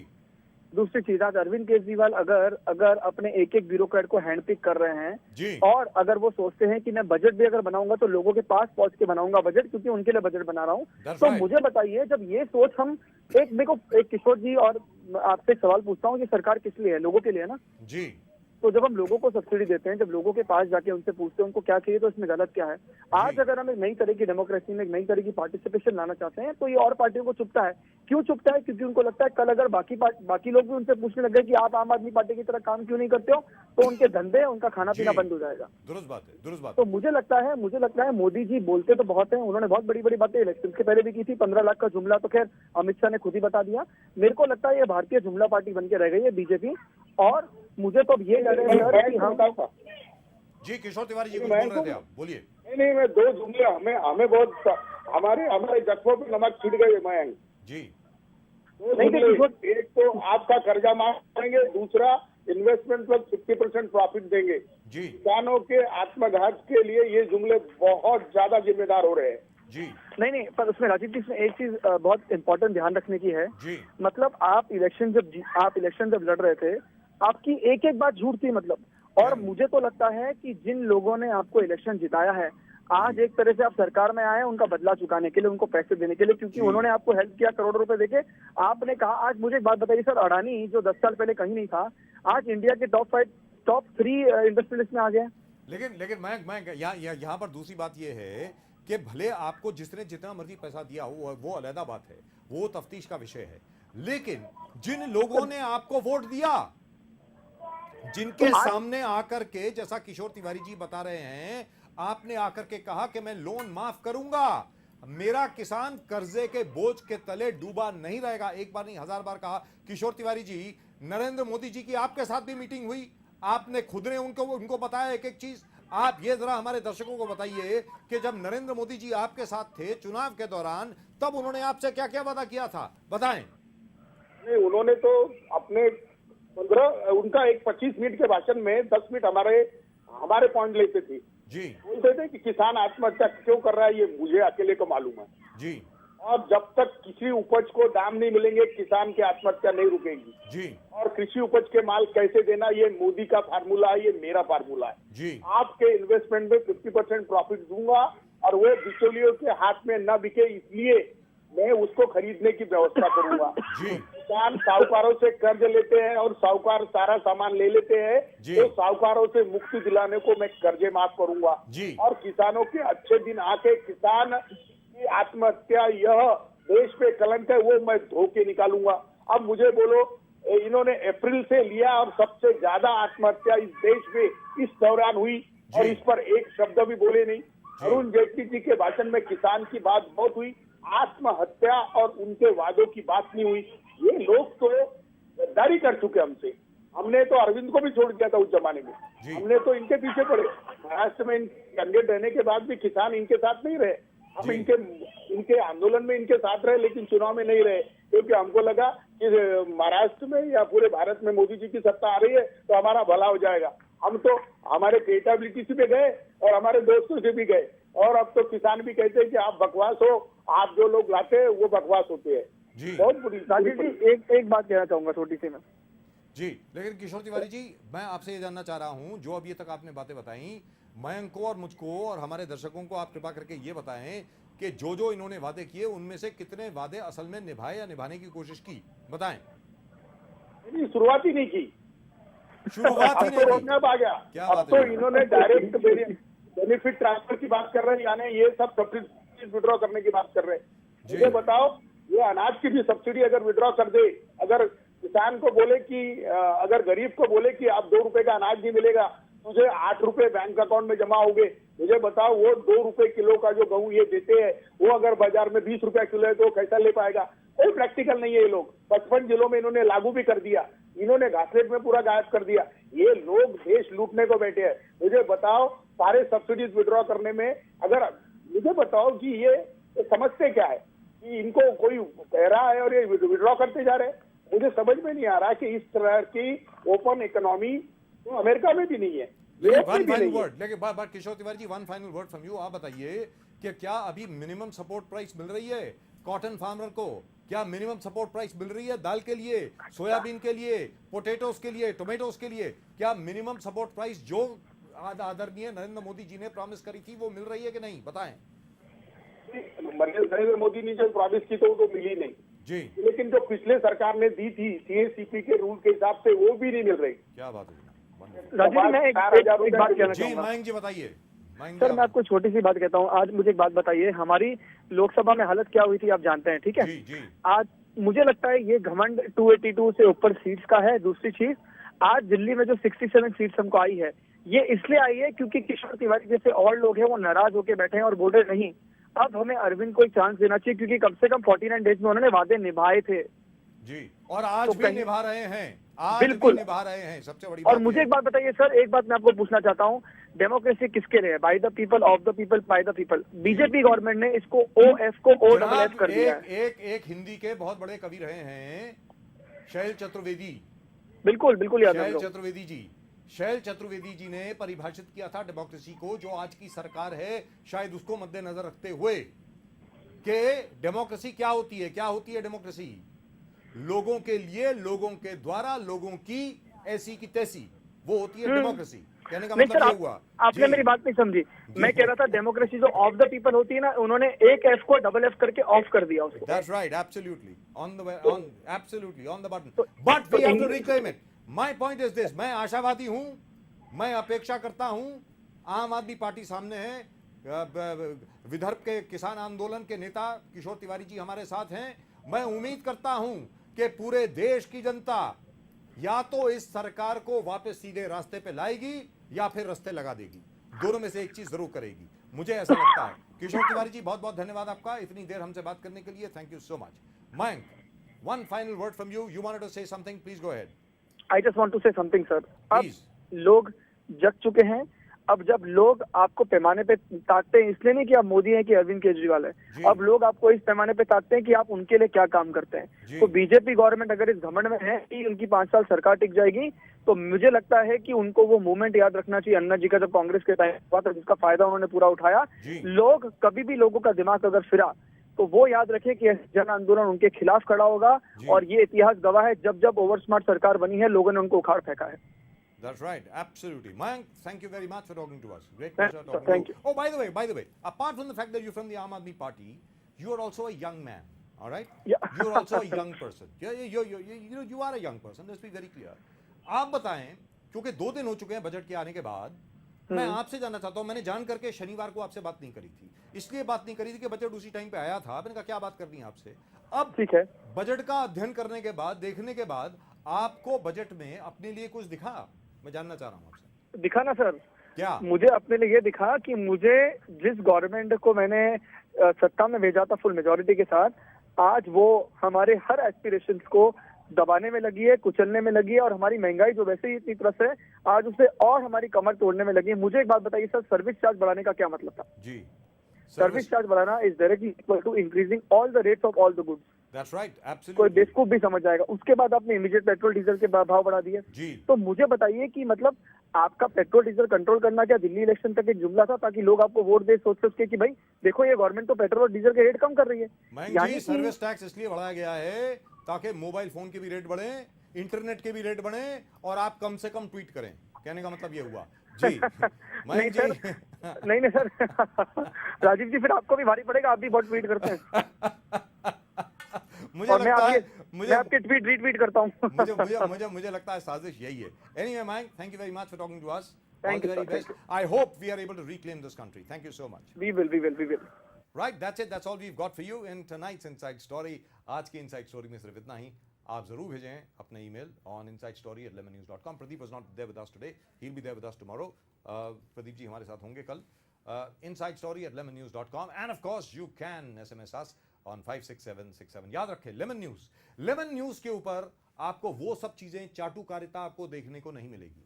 दूसरी चीज, आज अरविंद केजरीवाल अगर अपने एक ब्यूरोक्रेट को हैंड पिक कर रहे हैं जी, और अगर वो सोचते हैं कि मैं बजट भी अगर बनाऊंगा तो लोगों के पास पहुंच के बनाऊंगा बजट, क्योंकि उनके लिए बजट बना रहा हूँ, तो मुझे बताइए, जब ये सोच हम मेरे को एक किशोर जी और आपसे सवाल पूछता हूँ कि सरकार किस लिए है? लोगों के लिए ना जी। तो जब हम लोगों को सब्सिडी देते हैं, जब लोगों के पास जाके उनसे पूछते हैं उनको क्या चाहिए, तो इसमें गलत क्या है? आज अगर हम एक नई तरह की डेमोक्रेसी में एक नई तरह की पार्टिसिपेशन लाना चाहते हैं तो ये और पार्टियों को चुभता है। क्यों चुभता है? क्योंकि उनको लगता है कल अगर बाकी लोग भी उनसे पूछने लग गए कि आप आम आदमी पार्टी की तरह काम क्यों नहीं करते हो, तो उनके धंधे, उनका खाना पीना बंद हो जाएगा। दुरुस्त बात है, दुरुस्त बात। तो मुझे लगता है मोदी जी बोलते तो बहुत है, उन्होंने बहुत बड़ी बड़ी बातें इलेक्शन के पहले भी की थी। 15 लाख का जुमला तो खैर अमित शाह ने खुद ही बता दिया। मेरे को लगता है ये भारतीय जुमला पार्टी बन के रह गई है बीजेपी, और मुझे तो ये डर है कि हम जी। किशोर तिवारी जी कुछ बोल रहे थे, आप बोलिए। नहीं, मैं 2 जुमले हमें बहुत हमारे जख्मों पे नमक छिड़ गए मयंक जी। 2 जुमले, एक तो आपका कर्जा माफ करेंगे, दूसरा इन्वेस्टमेंट पर 50% प्रॉफिट देंगे जी। किसानों के आत्मघात के लिए ये जुमले बहुत ज्यादा जिम्मेदार हो रहे हैं जी। नहीं, पर उसमें राजीव जी, इसमें एक चीज बहुत इंपॉर्टेंट ध्यान रखने की है जी। मतलब आप इलेक्शन जब लड़ रहे थे, आपकी एक बात झूठ थी, मतलब। और मुझे तो लगता है कि जिन लोगों ने आपको इलेक्शन जिताया है, आज एक तरह से आप सरकार में आए हैं उनका बदला चुकाने के लिए, उनको पैसे देने के लिए, क्योंकि उन्होंने आपको हेल्प किया करोड़ों रुपए देके। आपने कहा, आज मुझे एक बात बताइए सर, अडानी जो 10 साल पहले कहीं नहीं था, आज इंडिया के टॉप 3 इंडस्ट्रियलिस्ट में आ गया। लेकिन मैं यहाँ पर दूसरी बात यह है कि भले आपको जिसने जितना मर्जी पैसा दिया हो वो अलग बात है, वो तफ्तीश का विषय है, लेकिन जिन लोगों ने आपको वोट दिया, जिनके सामने आकर के, जैसा किशोर तिवारी जी बता रहे हैं, आपने आकर के कहा कि मैं लोन माफ करूंगा, मेरा किसान कर्जे के बोझ के तले डूबा नहीं रहेगा। एक बार नहीं, 1000 बार कहा। किशोर तिवारी जी, नरेंद्र मोदी जी की आपके साथ भी मीटिंग हुई, आपने खुद ने उनको बताया एक चीज। आप ये जरा हमारे दर्शकों को बताइए कि जब नरेंद्र मोदी जी आपके साथ थे चुनाव के दौरान, तब उन्होंने आपसे क्या क्या वादा किया था, बताएं। नहीं, उन्होंने तो अपने उनका एक 25 मिनट के भाषण में 10 मिनट हमारे पॉइंट लेते थे जी। बोलते थे कि किसान आत्महत्या क्यों कर रहा है ये मुझे अकेले को मालूम है जी, और जब तक किसी उपज को दाम नहीं मिलेंगे किसान की आत्महत्या नहीं रुकेगी जी। और कृषि उपज के माल कैसे देना, ये मोदी का फार्मूला है, ये मेरा फार्मूला है जी। आपके इन्वेस्टमेंट में 50% प्रॉफिट दूंगा और वो बिचौलियों के हाथ में न बिके, इसलिए मैं उसको खरीदने की व्यवस्था करूंगा। जी किसान साहूकारों से कर्ज लेते हैं और साहूकार सारा सामान ले लेते हैं, जी। तो साहूकारों से मुक्ति दिलाने को मैं कर्जे माफ करूंगा जी। और किसानों के अच्छे दिन आके किसान की आत्महत्या यह देश पे कलंक है वो मैं धो के निकालूंगा। अब मुझे बोलो, इन्होंने अप्रैल से लिया और सबसे ज्यादा आत्महत्या इस देश में इस दौरान हुई और इस पर एक शब्द भी बोले नहीं। अरुण जेटली जी के भाषण में किसान की बात बहुत हुई, आत्महत्या और उनके वादों की बात नहीं हुई। ये लोग तो गद्दारी कर चुके हमसे। हमने तो अरविंद को भी छोड़ दिया था उस जमाने में, हमने तो इनके पीछे पड़े। महाराष्ट्र में कैंडिडेट रहने के बाद भी किसान इनके साथ नहीं रहे, हम इनके आंदोलन में इनके साथ रहे लेकिन चुनाव में नहीं रहे, क्योंकि हमको लगा कि महाराष्ट्र में या पूरे भारत में मोदी जी की सत्ता आ रही है तो हमारा भला हो जाएगा। हम तो हमारे क्रिएटिविटी से भी गए और हमारे दोस्तों से भी गए, और अब तो किसान भी कहते हैं कि आप बकवास हो, आप जो लोग लाते हैं वो बकवास होते हैं। जी बहुत बुरी। राजीव जी एक बात कहना चाहूंगा छोटी सी मैं। जी, लेकिन किशोर तिवारी जी, मैं आपसे ये जानना चाह रहा हूं, जो अभी तक आपने बातें बताई, मयंक को और मुझको और हमारे दर्शकों को आप कृपा करके ये बताएं कि जो इन्होंने वादे किए उनमें से कितने वादे असल में निभाए या निभाने की कोशिश की, बताएं। शुरुआत ही नहीं की, शुरुआत ही अब तो नहीं रोडमैप आ गया। क्या अब बात तो है? इन्होंने डायरेक्ट बेनिफिट ट्रांसफर की बात कर रहे हैं, यानी ये सब सब्सिडी विड्रॉ करने की बात कर रहे हैं। मुझे बताओ, ये अनाज की भी सब्सिडी अगर विड्रॉ कर दे, अगर किसान को बोले कि अगर गरीब को बोले कि आप 2 रुपए का अनाज नहीं मिलेगा, तुझे 8 रुपए बैंक अकाउंट में जमा होंगे, मुझे बताओ वो 2 रुपए किलो का जो गेहूं ये देते हैं, वो अगर बाजार में 20 रुपए किलो है तो कैसा ले पाएगा? कोई प्रैक्टिकल नहीं है। ये लोग 55 जिलों में इन्होंने लागू भी कर दिया, इन्होंने घासलेट में पूरा गायब कर दिया। ये लोग देश लूटने को बैठे हैं। मुझे बताओ, सारे सब्सिडीज विड्रॉ करने में, अगर मुझे बताओ कि ये समझते क्या है कि इनको कोई कह रहा है और ये विड्रॉ करते जा रहे हैं। मुझे समझ में नहीं आ रहा कि इस तरह की ओपन इकोनॉमी तो अमेरिका में भी नहीं है, यूरोप में भी नहीं है। लेकिन Kishore Tiwari ji, one final word from you. आप बताइए कि क्या अभी मिनिमम सपोर्ट प्राइस मिल रही है कॉटन फार्मर को? क्या मिनिमम सपोर्ट प्राइस मिल रही है दाल के लिए, सोयाबीन के लिए, पोटैटोस के लिए, टोमेटोस के लिए? क्या मिनिमम सपोर्ट प्राइस जो आदरणीय नरेंद्र मोदी जी ने प्रॉमिस करी थी वो मिल रही है कि नहीं, बताएं। नरेंद्र मोदी ने जो प्रॉमिस की तो मिली नहीं जी, लेकिन जो पिछले सरकार ने दी थी सीएसीपी के रूल के हिसाब से वो भी नहीं मिल रही। क्या बात है? राजीव जी, मैं एक बात कहना जी चाहूंगा। मयंक जी बताइए। सर मैं आपको छोटी सी बात कहता हूँ। आज मुझे एक बात बताइए, हमारी लोकसभा में हालत क्या हुई थी आप जानते हैं, ठीक है? जी जी। आज मुझे लगता है ये घमंड 282 से ऊपर सीट्स का है। दूसरी चीज, आज दिल्ली में जो 67 सीट्स हमको आई है, ये इसलिए आई है क्योंकि किशोर तिवारी जैसे और लोग हैं वो नाराज होकर बैठे हैं और बोल रहे नहीं, अब हमें अरविंद को एक चांस देना चाहिए, क्योंकि कम से कम 49 डेज में उन्होंने वादे निभाए थे जी, और आज तो भी निभा रहे हैं, आज बिल्कुल भी निभा रहे हैं। सबसे बड़ी और बात मुझे ये एक बात बताइए सर, एक बात मैं आपको पूछना चाहता हूँ, डेमोक्रेसी किसके लिए है? By the people, of the people, by the people. BJP government ने इसको OF को OFF कर दिया है। एक हिंदी के बहुत बड़े कवि रहे हैं शैल चतुर्वेदी। बिल्कुल बिल्कुल याद है शैल हमको। चतुर्वेदी जी, शैल चतुर्वेदी जी ने परिभाषित किया था डेमोक्रेसी को, जो आज की सरकार है शायद उसको मद्देनजर रखते हुए, कि डेमोक्रेसी क्या होती है? क्या होती है डेमोक्रेसी? लोगों के लिए, लोगों के द्वारा, लोगों की ऐसी की तैसी, वो होती है डेमोक्रेसी। कहने का नहीं मतलब सर, ये हुआ। आपने मेरी बात नहीं समझी। मैं कह रहा था डेमोक्रेसी जो ऑफ द पीपल होती है ना, उन्होंने एक F को डबल F करके ऑफ कर दिया उसको। That's right, absolutely on the button. But we have to reclaim it. My point is this, मैं आशावादी हूं, मैं अपेक्षा करता हूं, आम आदमी पार्टी सामने है, विदर्भ के किसान आंदोलन के नेता किशोर तिवारी जी हमारे साथ हैं। मैं उम्मीद करता हूं कि पूरे देश की जनता या तो इस सरकार को वापस सीधे रास्ते पे लाएगी या फिर रास्ते लगा देगी, दोनों में से एक चीज जरूर करेगी, मुझे ऐसा लगता है। किशोर तिवारी जी, बहुत बहुत धन्यवाद आपका इतनी देर हमसे बात करने के लिए, thank you so much. Mayank, one final word from you, you wanted to say something, please go ahead. I just want to say something sir. अब Please. लोग जग चुके हैं। अब जब लोग आपको पैमाने पे ताकते हैं, इसलिए नहीं कि आप मोदी हैं कि अरविंद केजरीवाल है, अब लोग आपको इस पैमाने पे ताकते हैं कि आप उनके लिए क्या काम करते हैं। तो बीजेपी गवर्नमेंट अगर इस घमंड में है कि उनकी 5 साल सरकार टिक जाएगी, तो मुझे लगता है कि उनको वो मूवमेंट याद रखना चाहिए अन्ना जी का, जब कांग्रेस के टाइम हुआ था, जिसका फायदा उन्होंने पूरा उठाया। लोग कभी भी लोगों का दिमाग अगर फिरा तो वो याद रखे कि जन आंदोलन उनके खिलाफ खड़ा होगा, और ये इतिहास गवाह है, जब जब ओवर स्मार्ट सरकार बनी है लोगों ने उनको उखाड़ फेंका है। That's right, absolutely. Mayank, thank you very much for talking to us. Great pleasure talking Thank to you. Oh, by the way, apart from the fact that you're from the Aam Aadmi Party, you are also a young man. all right? Yeah. You're also a young person. You are a young person. Let's be very clear. आप बताएं, क्योंकि 2 दिन हो चुके हैं budget के आने के बाद, मैं आपसे जानना चाहता हूं, मैंने जान करके शनिवार को आपसे बात नहीं करी थी, इसलिए बात नहीं करी थी कि बजट उसी टाइम पे आया था। मैंने कहा क्या बात करनी है आपसे। अब ठीक है, बजट का अध्ययन करने के बाद, देखने के बाद, आपको बजट में अपने लिए कुछ दिखा? मैं जानना चाह रहा हूं आपसे। दिखा ना सर। क्या? मुझे अपने लिए ये दिखा कि मुझे जिस गवर्नमेंट को मैंने सत्ता में भेजा था फुल मेजोरिटी के साथ, आज वो हमारे हर एस्पिरेशंस को दबाने में लगी है, कुचलने में लगी है, और हमारी महंगाई जो वैसे ही इतनी त्रस्त है, आज उसे और हमारी कमर तोड़ने में लगी है। मुझे एक बात बताइए सर, सर्विस चार्ज बढ़ाने का क्या मतलब था? जी, सर्विस चार्ज बढ़ाना is directly equal to increasing all the rates of all the goods. That's right, कोई एब्सोल्युटली। बेवकूफ भी समझ जाएगा। उसके बाद आपने इमीडिएट पेट्रोल डीजल के भाव बढ़ा दिए। जी। तो मुझे बताइए कि मतलब आपका पेट्रोल डीजल कंट्रोल करना क्या दिल्ली इलेक्शन तक एक जुमला था, ताकि लोग आपको वोट दे सोच के कि भाई देखो ये गवर्नमेंट तो पेट्रोल और डीजल के रेट कम कर रही है। मयंक जी, सर्विस टैक्स इसलिए बढ़ाया गया है ताकि मोबाइल फोन के भी रेट बढ़े, इंटरनेट के भी रेट बढ़े, और आप कम से कम ट्वीट करें। कहने का मतलब ये हुआ जी। नहीं सर, नहीं सर। राजीव जी, फिर आपको भी भारी पड़ेगा, आप भी बहुत ट्वीट करते हैं। मुझे और लगता है मैं आपके ट्वीट रीट्वीट करता हूँ। मुझे लगता है साजिश यही है। Anyway Mayank, thank you very much for talking to us. Thank you, All the sir. very best. I hope we are able to reclaim this country. Thank you so much. We will. Right, that's it. That's all we've got for you in tonight's Inside Story. आज की Inside Story में सिर्फ इतना ही। आप जरूर भेजें अपने email on insidestory@lemonnews.com. Pradeep was not there with us today. He'll be there with us tomorrow. Pradeep ji हमारे साथ होंगे कल। insidestory@lemonnews.com, and of course you can SMS us on 56767. याद रखें, लेमन न्यूज के ऊपर आपको वो सब चीजें, चाटुकारिता आपको देखने को नहीं मिलेगी।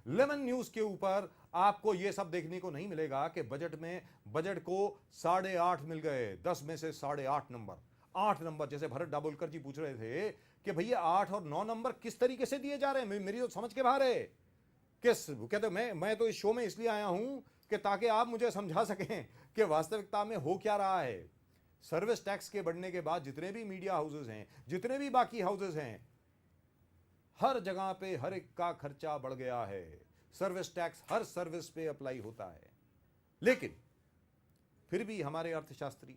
लेमन न्यूज के ऊपर आपको यह सब देखने को नहीं मिलेगा कि बजट को 8.5 मिल गए, 10 में से 8.5 नंबर, 8 नंबर। जैसे भरत डाबोलकर जी पूछ रहे थे कि भैया 8 और 9 नंबर किस तरीके से दिए जा रहे हैं, मेरी तो समझ के बाहर है। कहते मैं तो इस शो में इसलिए आया हूं कि ताकि आप मुझे समझा सकें कि वास्तविकता में हो क्या रहा है। सर्विस टैक्स के बढ़ने के बाद जितने भी मीडिया हाउसेस हैं, जितने भी बाकी हाउसेस हैं, हर जगह पे हर एक का खर्चा बढ़ गया है। सर्विस टैक्स हर सर्विस पे अप्लाई होता है, लेकिन फिर भी हमारे अर्थशास्त्री,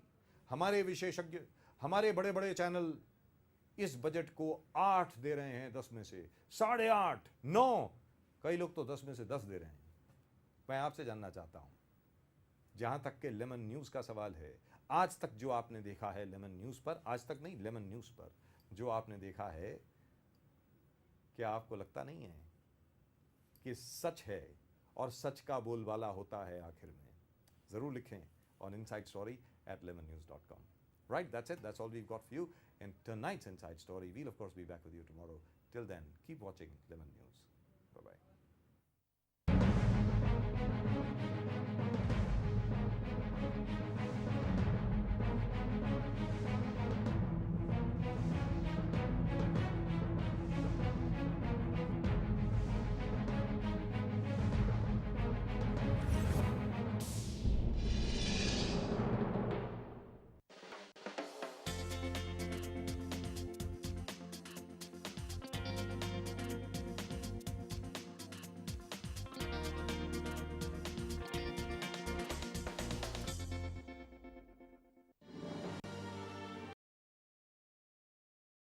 हमारे विशेषज्ञ, हमारे बड़े बड़े चैनल इस बजट को 8 दे रहे हैं 10 में से, 8.5, 9, कई लोग तो 10 में से 10 दे रहे हैं। मैं आपसे जानना चाहता हूं, जहां तक के लेमन न्यूज का सवाल है, आज तक जो आपने देखा है लेमन न्यूज पर, आज तक नहीं, लेमन न्यूज पर जो आपने देखा है, क्या आपको लगता नहीं है कि सच है और सच का बोलबाला होता है आखिर में? जरूर लिखें on insidestory@lemonnews.com. Right, that's it. That's all we've got for you in tonight's Inside Story. We'll of course be back with you tomorrow. Till then, keep watching Lemon News. Bye bye.